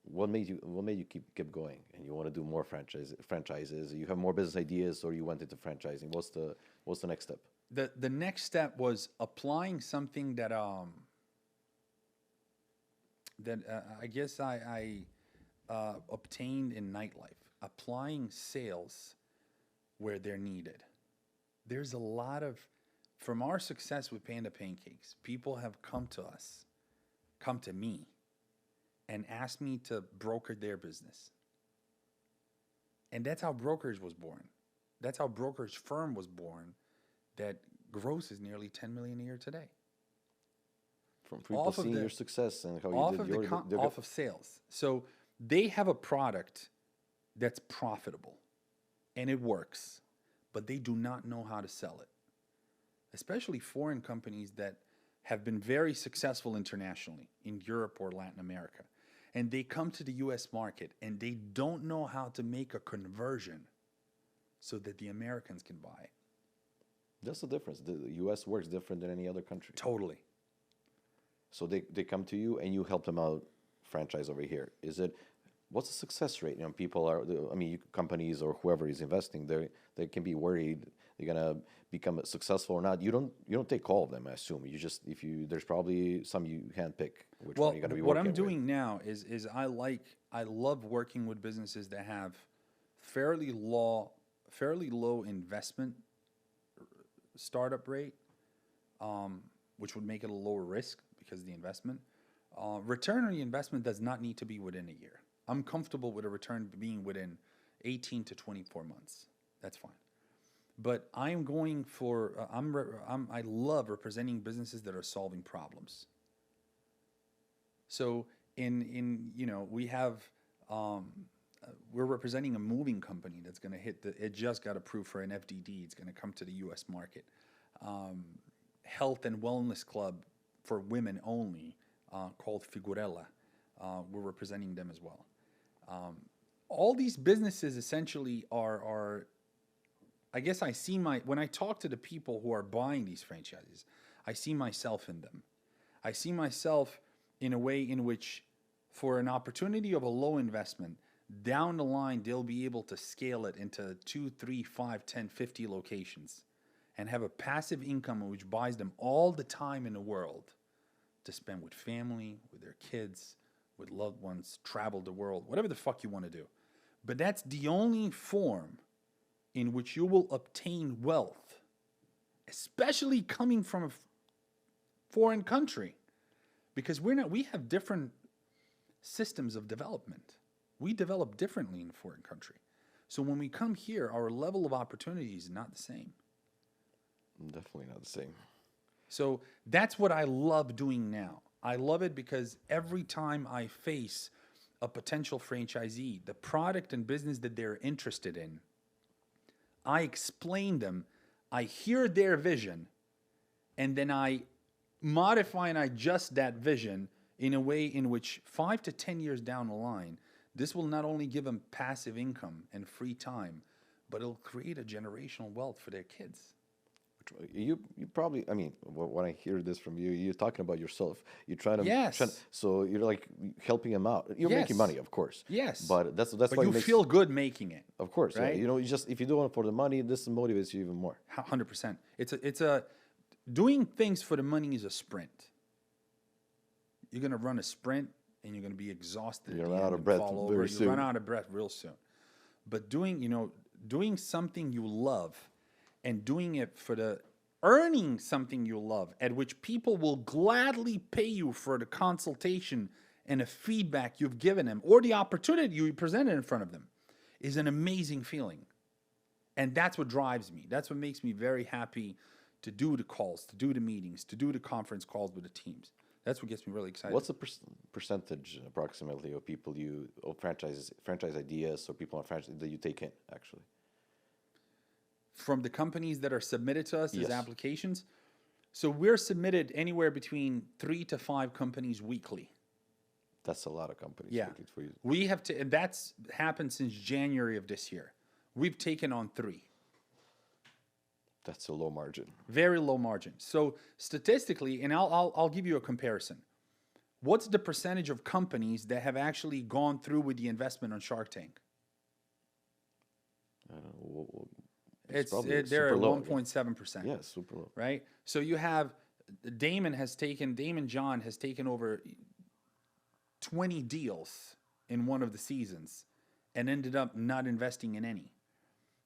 what made you keep going? And you want to do more franchises? You have more business ideas, or you went into franchising? What's the next step? The next step was applying something that I guess I obtained in nightlife. Applying sales where they're needed. There's a lot of, from our success with Panda Pancakes, people have come to me, and asked me to broker their business. And that's how Brokerage was born. That's how Brokerage firm was born, that grosses nearly $10 million a year today. From people seeing your success and how you did off of sales. So they have a product that's profitable and it works, but they do not know how to sell it. Especially foreign companies that have been very successful internationally in Europe or Latin America. And they come to the US market and they don't know how to make a conversion so that the Americans can buy it. That's the difference. The US works different than any other country. Totally. So they come to you and you help them out franchise over here. What's the success rate? People are, companies or whoever is investing, they can be worried they're gonna become successful or not. You don't take all of them, I assume. There's probably some you handpick which one you're gonna be working with. What I'm doing now is I love working with businesses that have fairly low investment startup rate, which would make it a lower risk because of the investment. Return on the investment does not need to be within a year. I'm comfortable with a return being within 18 to 24 months. That's fine. But I'm going for, I love representing businesses that are solving problems. So we have, we're representing a moving company that's going to it just got approved for an FDD. It's going to come to the US market. Health and wellness club for women only, called Figurella. We're representing them as well. All these businesses essentially are I guess when I talk to the people who are buying these franchises, I see myself in them. I see myself in a way in which, for an opportunity of a low investment, down the line, they'll be able to scale it into 2, 3, 5, 10, 50 locations and have a passive income which buys them all the time in the world to spend with family, with their kids, with loved ones, travel the world, whatever the fuck you want to do. But that's the only form in which you will obtain wealth, especially coming from a foreign country, because we have different systems of development. We develop differently in a foreign country. So when we come here, our level of opportunity is not the same. Definitely not the same. So that's what I love doing now. I love it because every time I face a potential franchisee, the product and business that they're interested in, I explain them, I hear their vision, and then I modify and adjust that vision in a way in which 5 to 10 years down the line, this will not only give them passive income and free time, but it'll create a generational wealth for their kids. You probably, I mean, when I hear this from you, you're talking about yourself. You're trying to, Yes. so you're like helping him out. You're making Yes. money, of course. Yes. But that's But why you it makes, feel good making it. of course, right? yeah. You know, you just if you do it for the money, this motivates you even more. 100%. It's a doing things for the money is a sprint. You're gonna run a sprint and you're gonna be exhausted. You're at gonna the run end out of and breath fall very over. soon. You run out of breath real soon. But doing something you love, and doing it for the earning something you love, at which people will gladly pay you for the consultation and the feedback you've given them, or the opportunity you presented in front of them, is an amazing feeling. And that's what drives me. That's what makes me very happy to do the calls, to do the meetings, to do the conference calls with the teams. That's what gets me really excited. What's the percentage approximately of people franchise ideas or people on franchise that you take in actually? From the companies that are submitted to us as Yes. applications? So we're submitted anywhere between 3 to 5 companies weekly. That's a lot of companies. Yeah. looking for you. We have to, and that's happened since January of this year. We've taken on 3. That's a low margin. Very low margin. So statistically, and I'll give you a comparison. What's the percentage of companies that have actually gone through with the investment on Shark Tank? It's probably They're super at low. 1.7%. Yeah, super low. Right? So you have Damon John has taken over 20 deals in one of the seasons and ended up not investing in any.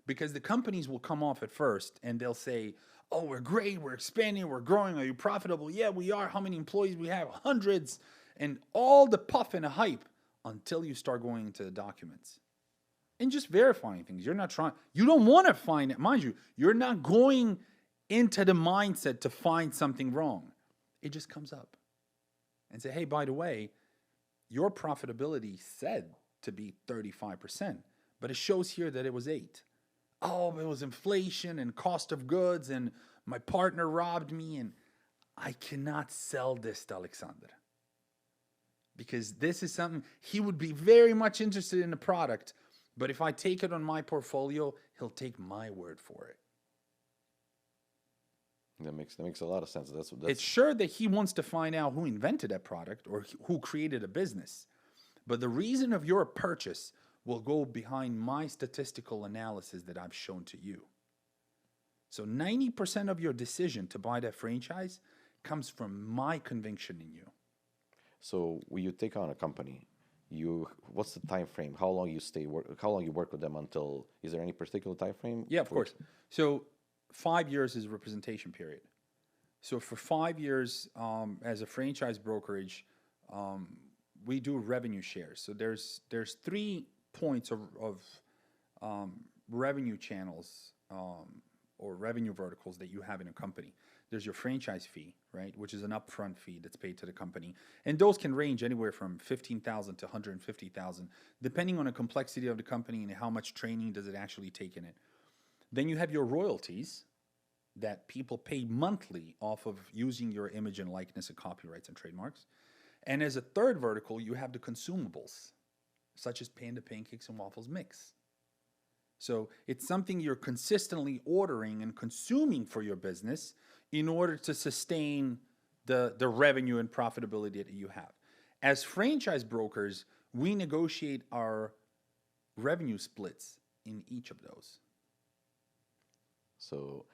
Because the companies will come off at first and they'll say, oh, we're great, we're expanding, we're growing, are you profitable? Yeah, we are. How many employees we have? Hundreds. And all the puff and the hype until you start going into the documents and just verifying things. You don't want to find it. Mind you, you're not going into the mindset to find something wrong. It just comes up and say, hey, by the way, your profitability said to be 35%, but it shows here that it was 8. Oh, it was inflation and cost of goods and my partner robbed me and I cannot sell this to Alexander. Because this is something, he would be very much interested in the product, but if I take it on my portfolio, he'll take my word for it. That makes a lot of sense. That's It's sure that he wants to find out who invented that product or who created a business. But the reason of your purchase will go behind my statistical analysis that I've shown to you. So 90% of your decision to buy that franchise comes from my conviction in you. So when you take on a company, what's the time frame? How long you how long you work with them until? Is there any particular time frame? Yeah, of course. So 5 years is a representation period. So for 5 years, as a franchise brokerage, we do revenue shares. So there's 3 points of revenue channels or revenue verticals that you have in a company. There's your franchise fee, right, which is an upfront fee that's paid to the company, and those can range anywhere from $15,000 to $150,000, depending on the complexity of the company and how much training does it actually take in it. Then you have your royalties that people pay monthly off of using your image and likeness and copyrights and trademarks. And as a third vertical, you have the consumables, such as Panda Pancakes and Waffles Mix. So it's something you're consistently ordering and consuming for your business in order to sustain the revenue and profitability that you have. As franchise brokers, we negotiate our revenue splits in each of those. So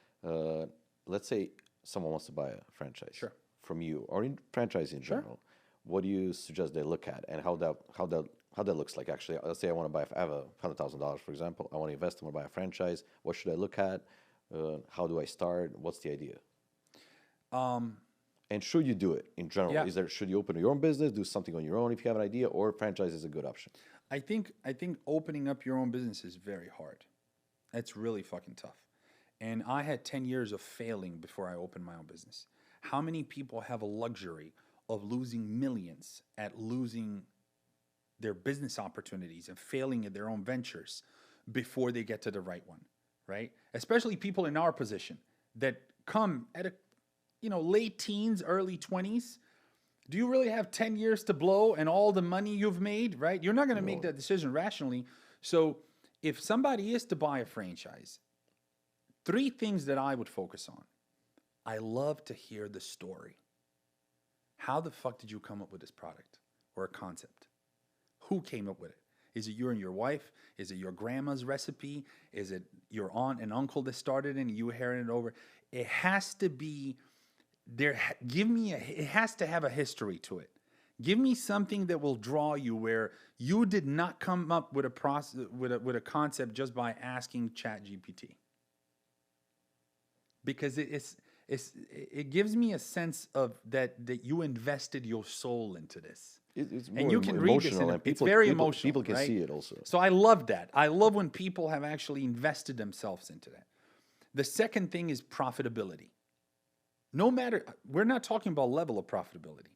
let's say someone wants to buy a franchise from you or in franchise in general. What do you suggest they look at and how that looks like? Actually, let's say I have $100,000, for example. I want to invest. I want to buy a franchise. What should I look at? How do I start? What's the idea? And should you do it in general? Yeah. Should you open your own business, do something on your own if you have an idea, or franchise is a good option? I think opening up your own business is very hard. It's really fucking tough. And I had 10 years of failing before I opened my own business. How many people have a luxury of losing millions at losing their business opportunities and failing at their own ventures before they get to the right one, right? Especially people in our position that come at a, late teens, early 20s. Do you really have 10 years to blow and all the money you've made, right? You're not going to make that decision rationally. So if somebody is to buy a franchise, 3 things that I would focus on. I love to hear the story. How the fuck did you come up with this product or a concept? Who came up with it? Is it you and your wife? Is it your grandma's recipe? Is it your aunt and uncle that started it and you inherited it over? It has to be there. It has to have a history to it. Give me something that will draw you where you did not come up with a process with a concept just by asking ChatGPT. Because it gives me a sense of that you invested your soul into this. It's more and you can read this. It's very emotional. People can right? see it also. So I love that. I love when people have actually invested themselves into that. The second thing is profitability. No matter, we're not talking about level of profitability.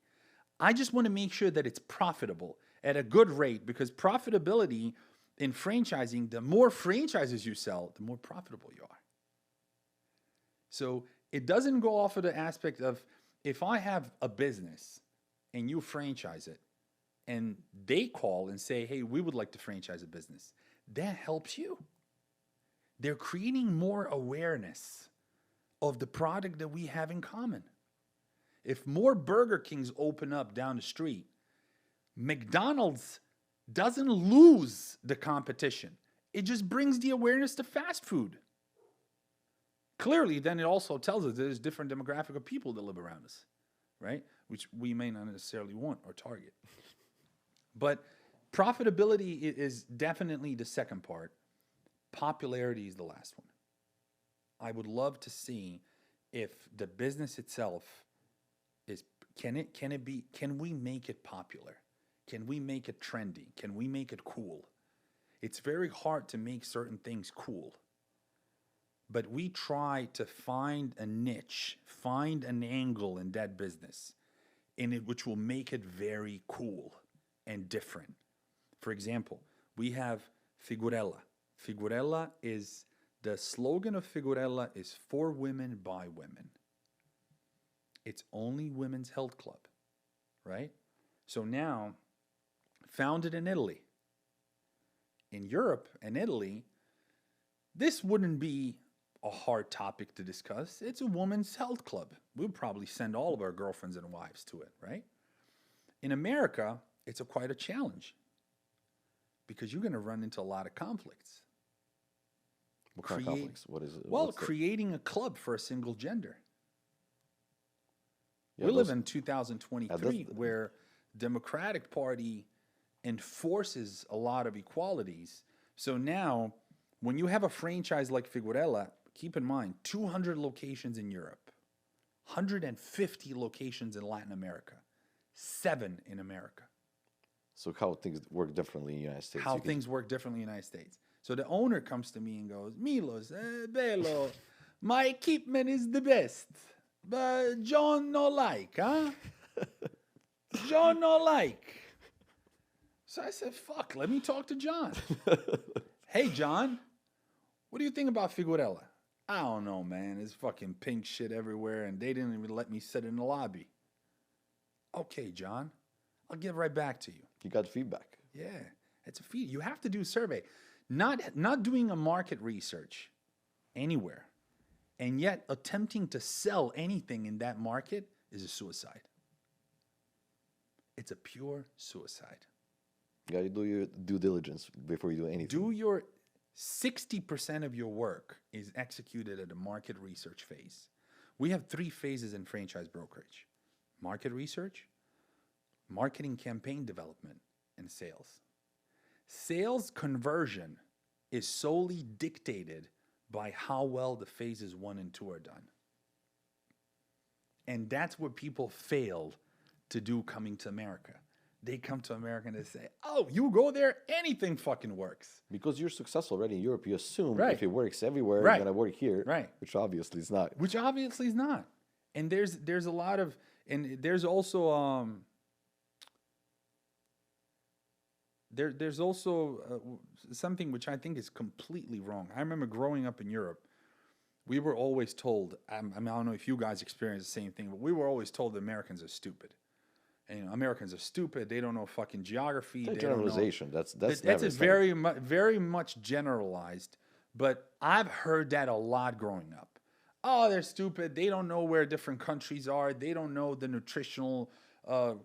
I just want to make sure that it's profitable at a good rate, because profitability in franchising, the more franchises you sell, the more profitable you are. So it doesn't go off of the aspect of, if I have a business and you franchise it and they call and say, hey, we would like to franchise a business, that helps you. They're creating more awareness of the product that we have in common. If more Burger Kings open up down the street, McDonald's doesn't lose the competition. It just brings the awareness to fast food. Clearly, then it also tells us there's different demographic of people that live around us, right? Which we may not necessarily want or target. But profitability is definitely the second part. Popularity is the last one. I would love to see if the business itself can we make it popular? Can we make it trendy? Can we make it cool? It's very hard to make certain things cool. But we try to find a niche, find an angle in that business in it which will make it very cool and different. For example, we have Figurella. Figurella is, the slogan of Figurella is for women by women. It's only women's health club, right? So now, founded in Italy. In Europe and Italy, this wouldn't be a hard topic to discuss. It's a women's health club. We'll probably send all of our girlfriends and wives to it, right? In America, it's quite a challenge because you're going to run into a lot of conflicts. What kind of conflicts? What is it? Well, creating a club for a single gender. Yeah, we live in 2023 where Democratic Party enforces a lot of equalities. So now, when you have a franchise like Figurella, keep in mind, 200 locations in Europe, 150 locations in Latin America, 7 in America. So how things work differently in the United States? How things work differently in the United States. So the owner comes to me and goes, Milos, bello, my equipment is the best, but John no like, huh? John no like. So I said, fuck, let me talk to John. Hey, John, what do you think about Figurella? I don't know, man. There's fucking pink shit everywhere, and they didn't even let me sit in the lobby. Okay, John, I'll get right back to you. You got feedback. Yeah, it's a feed. You have to do a survey. Not doing a market research anywhere, and yet attempting to sell anything in that market is a suicide. It's a pure suicide. You got to do your due diligence before you do anything. 60% of your work is executed at a market research phase. We have 3 phases in franchise brokerage: market research, marketing campaign development, and sales. Sales conversion is solely dictated by how well the phases 1 and 2 are done. And that's what people failed to do coming to America. They come to America and they say, "Oh, you go there, anything fucking works." Because you're successful already in Europe, you assume Right. if it works everywhere, Right. it's gonna work here. Right. Which obviously is not. Which obviously is not. And there's a lot of, and there's also there's also something which I think is completely wrong. I remember growing up in Europe, we were always told, I don't know if you guys experience the same thing, but we were always told that Americans are stupid. And, you know, Americans are stupid. They don't know fucking geography. It's a They don't know- generalization. That's That's never a very much generalized, but I've heard that a lot growing up. Oh, they're stupid. They don't know where different countries are. They don't know the nutritional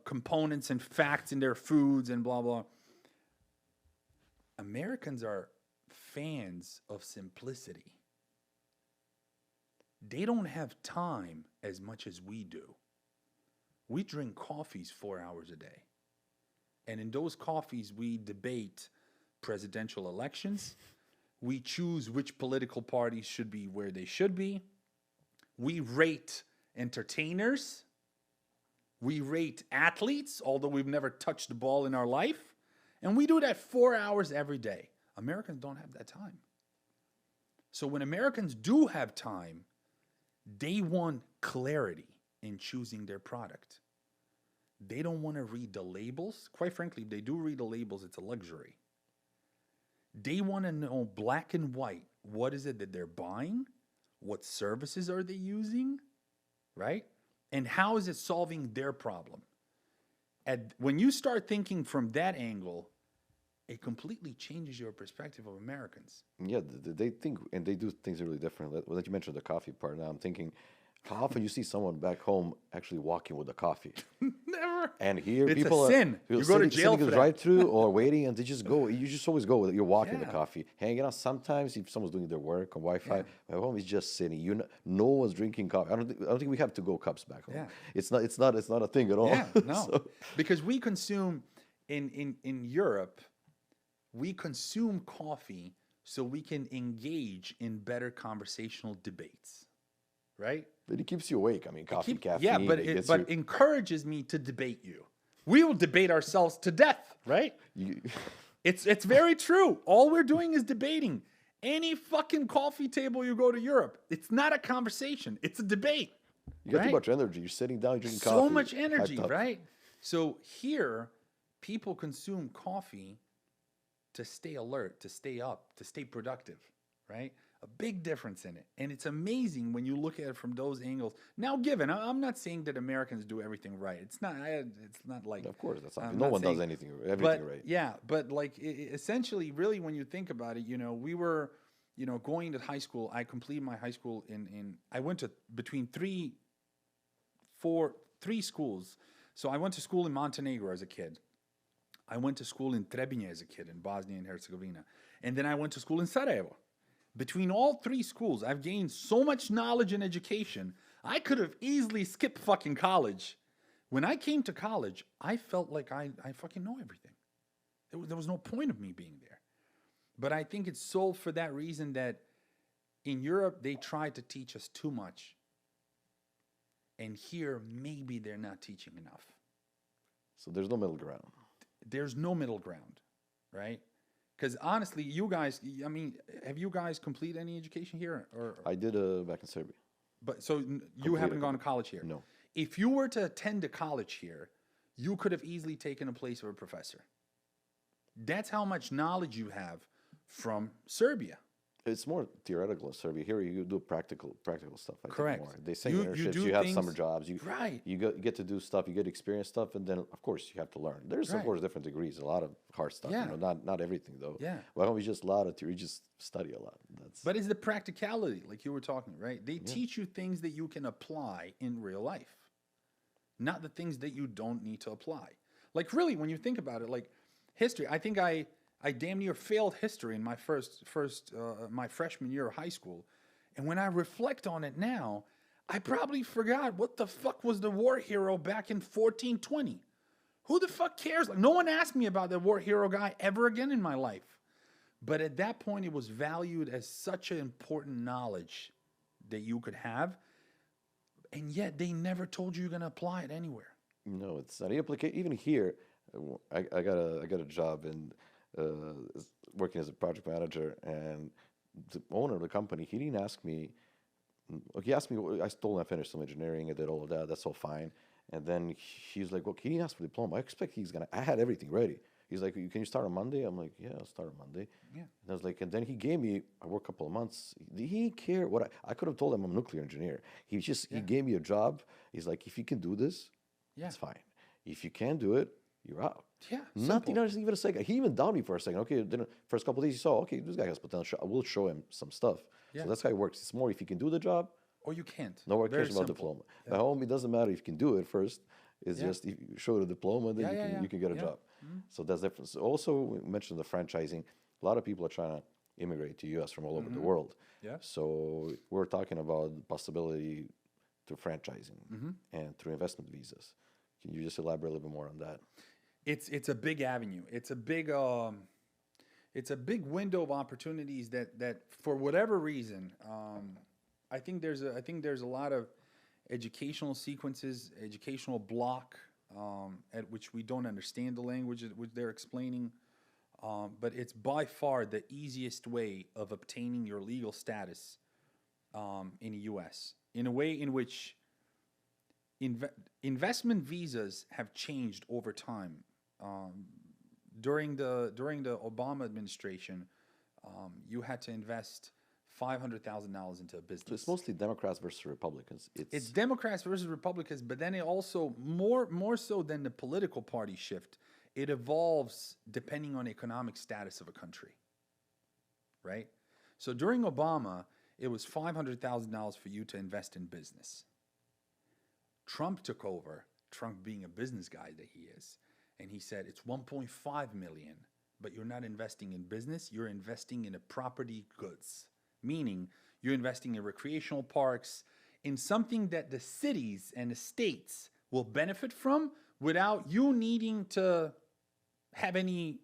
components and facts in their foods and blah, blah. Americans are fans of simplicity. They don't have time as much as we do. We drink coffees 4 hours a day. And in those coffees, we debate presidential elections. We choose which political parties should be where they should be. We rate entertainers. We rate athletes, although we've never touched the ball in our life. And we do that 4 hours every day. Americans don't have that time. So when Americans do have time, they want clarity in choosing their product. They don't want to read the labels. Quite frankly, if they do read the labels, it's a luxury. They want to know black and white. What is it that they're buying? What services are they using? Right? And how is it solving their problem? When you start thinking from that angle, it completely changes your perspective of Americans. Yeah, they think and they do things really different. That you mentioned the coffee part. Now I'm thinking, how often you see someone back home actually walking with a coffee? Never. And here It's people a sin. are You go to jail sitting for in the that. drive-through or waiting, and they just go. You just always go. You're walking the Yeah. coffee, hanging out. Sometimes if someone's doing their work on Wi-Fi, Yeah. my home is just sitting. No one's drinking coffee. I don't think we have to go cups back home. Yeah. It's not a thing at all. Yeah, no. So- Because we consume in Europe, we consume coffee so we can engage in better conversational debates. Right? But it keeps you awake. I mean, coffee, caffeine. Yeah, but it it gets but you, encourages me to debate you. We will debate ourselves to death, right? you It's very true. All we're doing is debating. Any fucking coffee table you go to Europe, it's not a conversation. It's a debate. you got too Right? much energy. You're sitting down, drinking coffee. So much hyped energy, up. right? So here, people consume coffee to stay alert, to stay up, to stay productive, right? A big difference in it. And it's amazing when you look at it from those angles. Now, given, I'm not saying that Americans do everything right. It's not like... Of course, that's not. I'm No not one does saying- everything but, right. Yeah, but like essentially, really, when you think about it, you know, we were, you know, going to high school. I completed my high school I went to between three schools. So I went to school in Montenegro as a kid. I went to school in Trebinje as a kid in Bosnia and Herzegovina. And then I went to school in Sarajevo. Between all three schools, I've gained so much knowledge and education, I could have easily skipped fucking college. When I came to college, I felt like I fucking know everything. There was no point of me being there. But I think it's so for that reason that in Europe, they try to teach us too much. And here, maybe they're not teaching enough. So there's no middle ground. There's no middle ground, right? Because honestly, you guys, I mean, have you guys completed any education here? I did back in Serbia. But so you haven't gone to college here? No. If you were to attend a college here, you could have easily taken a place of a professor. That's how much knowledge you have from Serbia. It's more theoretical in Serbia. Here you do practical stuff. I Correct. Think more. They say You internships. do You have things- summer jobs. Right. You get to do stuff. You get to experience stuff, and then of course you have to learn. There's of Right. course different degrees. A lot of hard stuff. Yeah. You know, not everything though. Yeah. Why don't we just a lot of theory? Just study a lot. That's But it's the practicality, like you were talking, right? They teach you things that you can apply in real life, not the things that you don't need to apply. Like really, when you think about it, like history, I think I damn near failed history in my my freshman year of high school. And when I reflect on it now, I probably forgot what the fuck was the war hero back in 1420. Who the fuck cares? Like, no one asked me about the war hero guy ever again in my life. But at that point, it was valued as such an important knowledge that you could have. And yet they never told you you're going to apply it anywhere. no, it's not. Even here, I got a job in working as a project manager, and the owner of the company, he didn't ask me. He asked me. I told him I finished some engineering. I did all of that. That's all fine. And then he's like, "Well, he didn't ask for diploma. I expect he's gonna." I had everything ready. He's like, "Can you start on Monday?" I'm like, "Yeah, I'll start on Monday." Yeah. And I was like, and then he gave me. I worked a couple of months. He didn't care what I could have told him I'm a nuclear engineer. He gave me a job. He's like, if you can do this, Yeah. it's fine. If you can't do it, you're out. Yeah. Nothing, Simple. not even a second. He even doubted me for a second. Okay, then first couple of days he saw, okay, this guy has potential. I will show him some stuff. Yeah. So that's how it works. It's more if you can do the job, Or you can't. no one Very cares about simple. diploma. Yeah. At home, it doesn't matter if you can do it first. It's Yeah. just if you show the diploma, then you can get a Yeah. job. So that's different. So also, we mentioned the franchising. A lot of people are trying to immigrate to U.S. from all over the world. Yeah. So we're talking about the possibility through franchising and through investment visas. Can you just elaborate a little bit more on that? It's a big avenue. It's a big window of opportunities that for whatever reason, I think there's a lot of educational sequences, educational block at which we don't understand the language at which they're explaining. But it's by far the easiest way of obtaining your legal status in the U.S. in a way in which investment visas have changed over time. During the Obama administration, you had to invest $500,000 into a So business. it's mostly Democrats versus Republicans. It's Democrats versus Republicans, but then it also more so than the political party shift, it evolves depending on economic status of a country. Right? So during Obama, it was $500,000 for you to invest in business. Trump took over, Trump being a business guy that he is, and he said it's 1.5 million, but you're not investing in business, you're investing in a property goods. Meaning you're investing in recreational parks, in something that the cities and the states will benefit from without you needing to have any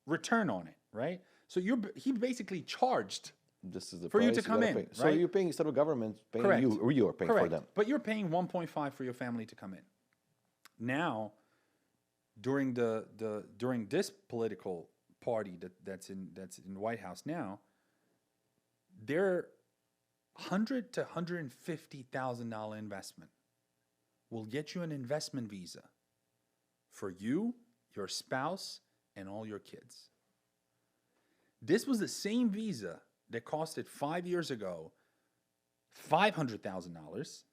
return on it, right? So he basically charged This is the for you price to come gotta in, pay. So right? you're paying instead of government paying Correct. you, or you are paying Correct. for them. But you're paying 1.5 for your family to come in. Now, during this political party that's in the White House now, their $100,000 to $150,000 investment will get you an investment visa for you, your spouse, and all your kids. This was the same visa that costed 5 years ago $500,000,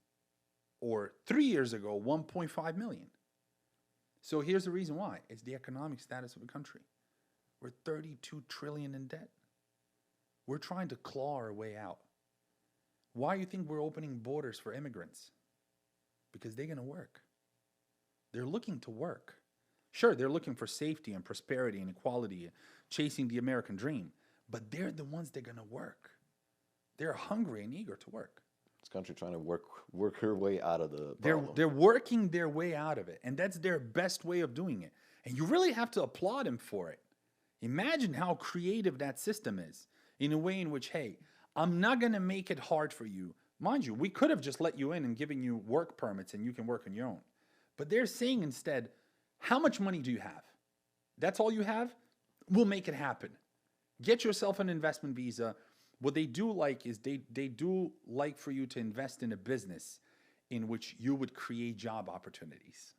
or 3 years ago $1.5 million. So here's the reason why: it's the economic status of the country. We're $32 trillion in debt. We're trying to claw our way out. Why do you think we're opening borders for immigrants? Because they're going to work. They're looking to work. Sure, they're looking for safety and prosperity and equality, chasing the American dream, but they're the ones that are going to work. They're hungry and eager to work. This country trying to work her way out of the problem. They're working their way out of it, and that's their best way of doing it. And you really have to applaud them for it. Imagine how creative that system is, in a way in which, hey, I'm not going to make it hard for you. Mind you, we could have just let you in and given you work permits and you can work on your own. But they're saying instead, how much money do you have? That's all you have? We'll make it happen. Get yourself an investment visa. What they do like is they do like for you to invest in a business in which you would create job opportunities.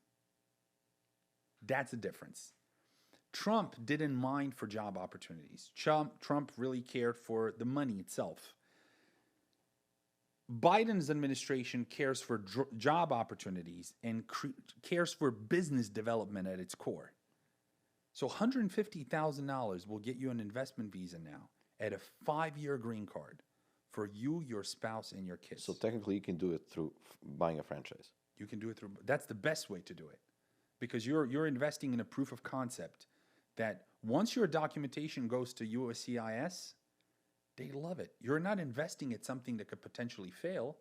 That's the difference. Trump didn't mind for job opportunities. Trump really cared for the money itself. Biden's administration cares for job opportunities and cares for business development at its core. So $150,000 will get you an investment visa now at a 5-year green card for you, your spouse, and your kids. So technically, you can do it through buying a franchise. You can do it through. That's the best way to do it, because you're investing in a proof of concept that once your documentation goes to USCIS, they love it. You're not investing in something that could potentially fail.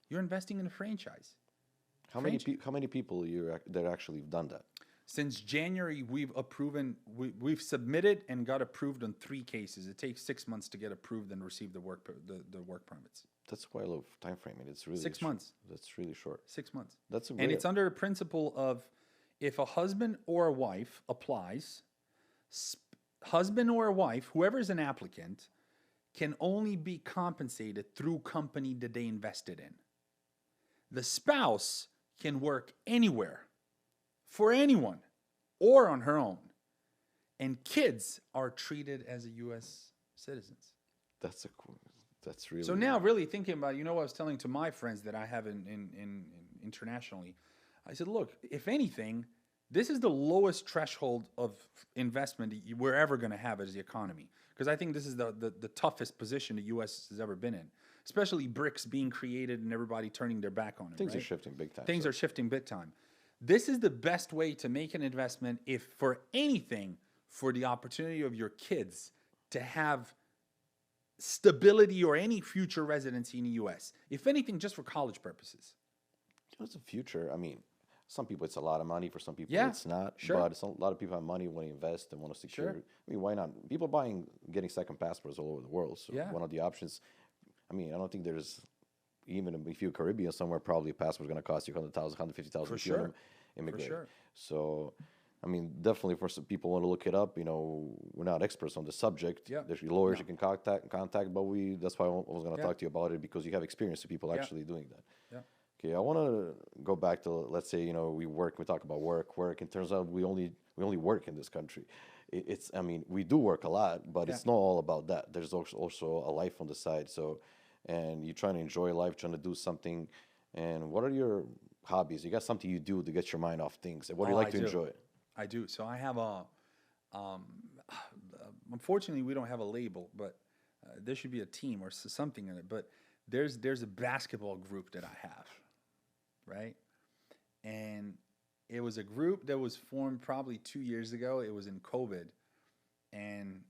You're investing in a franchise. How many people that actually have done that? Since January, we've submitted and got approved on 3 cases. It takes 6 months to get approved and receive the work permits. That's quite a low time frame. It's really 6 months. That's really short. 6 months. That's a and it's under a principle of if a husband or a wife applies, husband or a wife, whoever is an applicant, can only be compensated through company that they invested in. The spouse can work anywhere for anyone or on her own. And kids are treated as U.S. citizens. That's really. So now, really thinking about, what I was telling to my friends that I have in internationally, I said, look, if anything, this is the lowest threshold of investment we're ever going to have as the economy, because I think this is the toughest position the U.S. has ever been in, especially BRICS being created and everybody turning their back on it. Things are shifting big time. Things are shifting big time. This is the best way to make an investment, if for anything, for the opportunity of your kids to have stability or any future residency in the U.S. If anything, just for college purposes. It's a future. I mean, some people it's a lot of money. For some people it's not. Sure. But a lot of people have money, want to invest, and want to secure. Sure. I mean, why not? People getting second passports all over the world. So one of the options. I mean, I don't think there's, even if you're Caribbean somewhere, probably a passport's going to cost you $100,000, $150,000 For sure. Immigrate. For sure. So, I mean, definitely for some people want to look it up. We're not experts on the subject. Yeah. There's lawyers you can contact, but that's why I was going to talk to you about it, because you have experience with people actually doing that. Yeah. Okay, I want to go back to, let's say, we talk about work. It turns out we only work in this country. I mean, we do work a lot, but it's not all about that. There's also a life on the side. So, and you're trying to enjoy life, trying to do something. And what are your hobbies? You got something you do to get your mind off things. And what do you like to enjoy? I do. So I have unfortunately, we don't have a label, but there should be a team or something in it. But there's a basketball group that I have, right? And it was a group that was formed probably 2 years ago. It was in COVID, and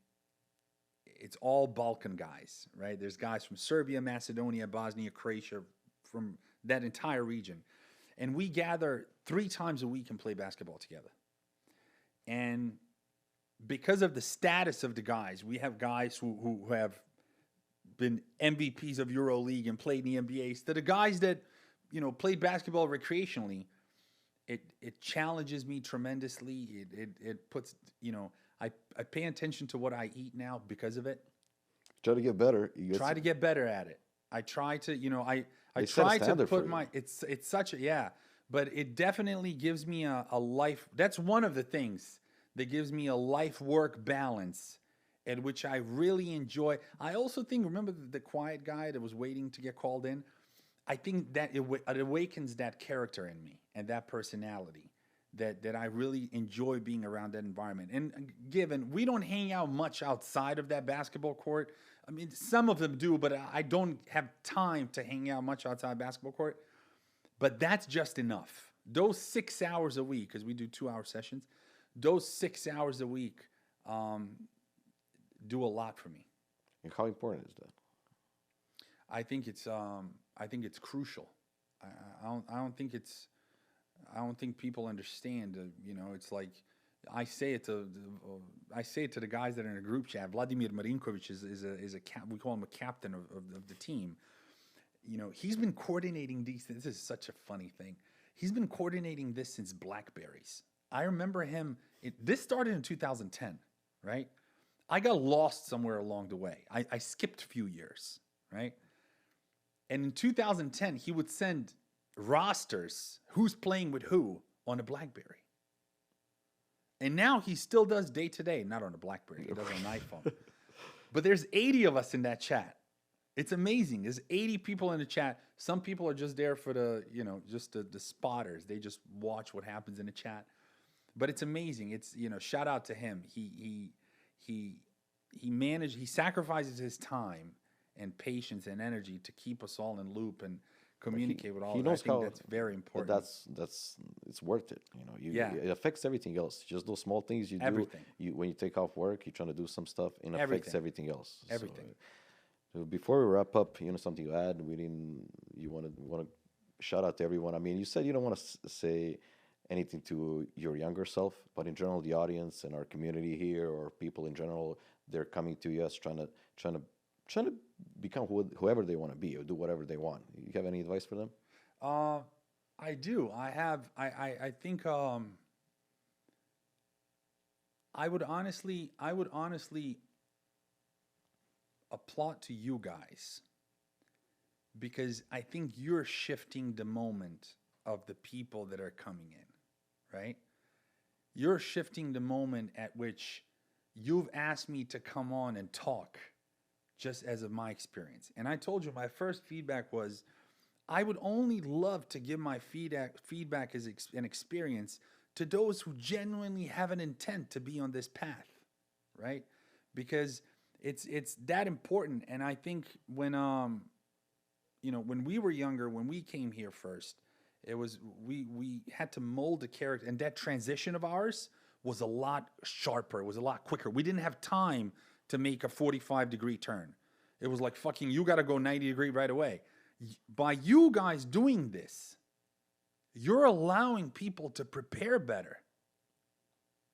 it's all Balkan guys, right? There's guys from Serbia, Macedonia, Bosnia, Croatia, from that entire region. And we gather 3 times a week and play basketball together. And because of the status of the guys, we have guys who have been MVPs of EuroLeague and played in the NBA. So the guys that, played basketball recreationally, it challenges me tremendously. It puts, I pay attention to what I eat now because of it. Try to get better. Try to get better at it. I try to, I set a try to standard for put you. it's such a, but it definitely gives me a life. That's one of the things that gives me a life-work balance at which I really enjoy. I also think, remember the quiet guy that was waiting to get called in? I think that it awakens that character in me and that personality that I really enjoy being around that environment. And given we don't hang out much outside of that basketball court, I mean, some of them do, but I don't have time to hang out much outside basketball court. But that's just enough. Those 6 hours a week, because we do 2-hour sessions, those 6 hours a week do a lot for me. And how important is that? I think it's crucial. I don't think people understand. It's like I say it to the guys that are in a group chat. Vladimir Marinkovic is a we call him a captain of the team. He's been coordinating these. This is such a funny thing. He's been coordinating this since BlackBerries. I remember him. This started in 2010, right? I got lost somewhere along the way. I skipped a few years, right? And in 2010, he would send rosters, who's playing with who, on a BlackBerry. And now he still does day to day, not on a BlackBerry, he does on an iPhone. But there's 80 of us in that chat. It's amazing. There's 80 people in the chat. Some people are just there for just the spotters. They just watch what happens in the chat. But it's amazing. It's, shout out to him. He sacrifices his time and patience and energy to keep us all in loop and communicate with all of us. I think that's very important. It's worth it. It affects everything else. Just those small things you do. When you take off work, you're trying to do some stuff, and it affects everything else. Everything. So before we wrap up, something to add? You want to shout out to everyone. I mean, you said you don't want to say anything to your younger self, but in general, the audience and our community here, or people in general, they're coming to us trying to become whoever they want to be, or do whatever they want. You have any advice for them? I do. I have. I think I would honestly applaud to you guys because I think you're shifting the moment of the people that are coming in, right? You're shifting the moment at which you've asked me to come on and talk just as of my experience. And I told you my first feedback was I would only love to give my feedback as an experience to those who genuinely have an intent to be on this path, right? Because it's that important. And I think when when we were younger, when we came here first, it was we had to mold a character, and that transition of ours was a lot sharper. It was a lot quicker. We didn't have time to make a 45-degree turn. It was like fucking you got to go 90-degree right away. By you guys doing this, you're allowing people to prepare better,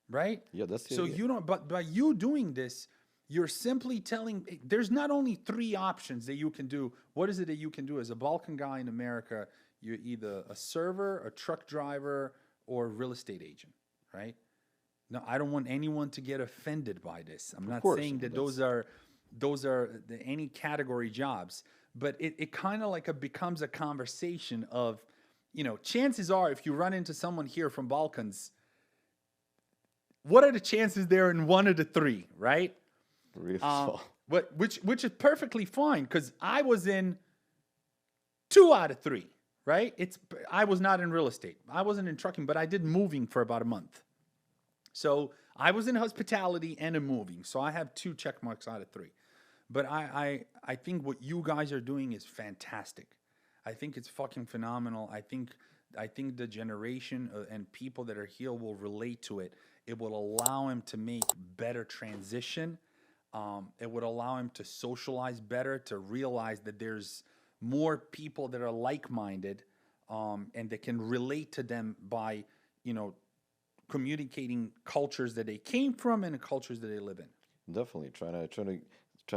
right? Yeah, that's the so idea. you don't. But by you doing this, you're simply telling. There's not only 3 options that you can do. What is it that you can do as a Balkan guy in America? You're either a server, a truck driver, or a real estate agent, right? No, I don't want anyone to get offended by this. I'm not saying that those are any category jobs, but it kind of like becomes a conversation of, chances are if you run into someone here from Balkans, what are the chances they're in one of the 3, right? Really small. Which is perfectly fine because I was in 2 out of 3, right? I was not in real estate. I wasn't in trucking, but I did moving for about a month. So I was in hospitality and in moving. So I have 2 check marks out of 3. But I think what you guys are doing is fantastic. I think it's fucking phenomenal. I think the generation and people that are here will relate to it. It will allow him to make better transition. It would allow him to socialize better, to realize that there's more people that are like-minded, and that can relate to them by, communicating cultures that they came from and the cultures that they live in. Definitely trying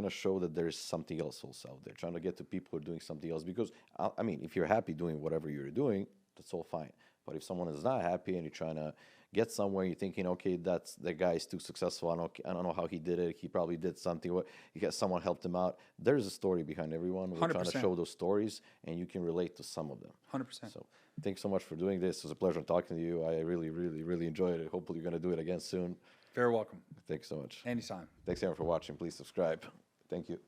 to show that there's something else also out there. Trying to get to people who are doing something else. Because I mean, if you're happy doing whatever you're doing, that's all fine. But if someone is not happy and you're trying to get somewhere, you're thinking, okay, that guy is too successful. I don't know how he did it. He probably did something. Someone helped him out. There's a story behind everyone. We're 100%. trying to show those stories, and you can relate to some of them. 100%. So thanks so much for doing this. It was a pleasure talking to you. I really, really, really enjoyed it. Hopefully you're going to do it again soon. Very welcome. Thanks so much. Anytime. Thanks everyone for watching. Please subscribe. Thank you.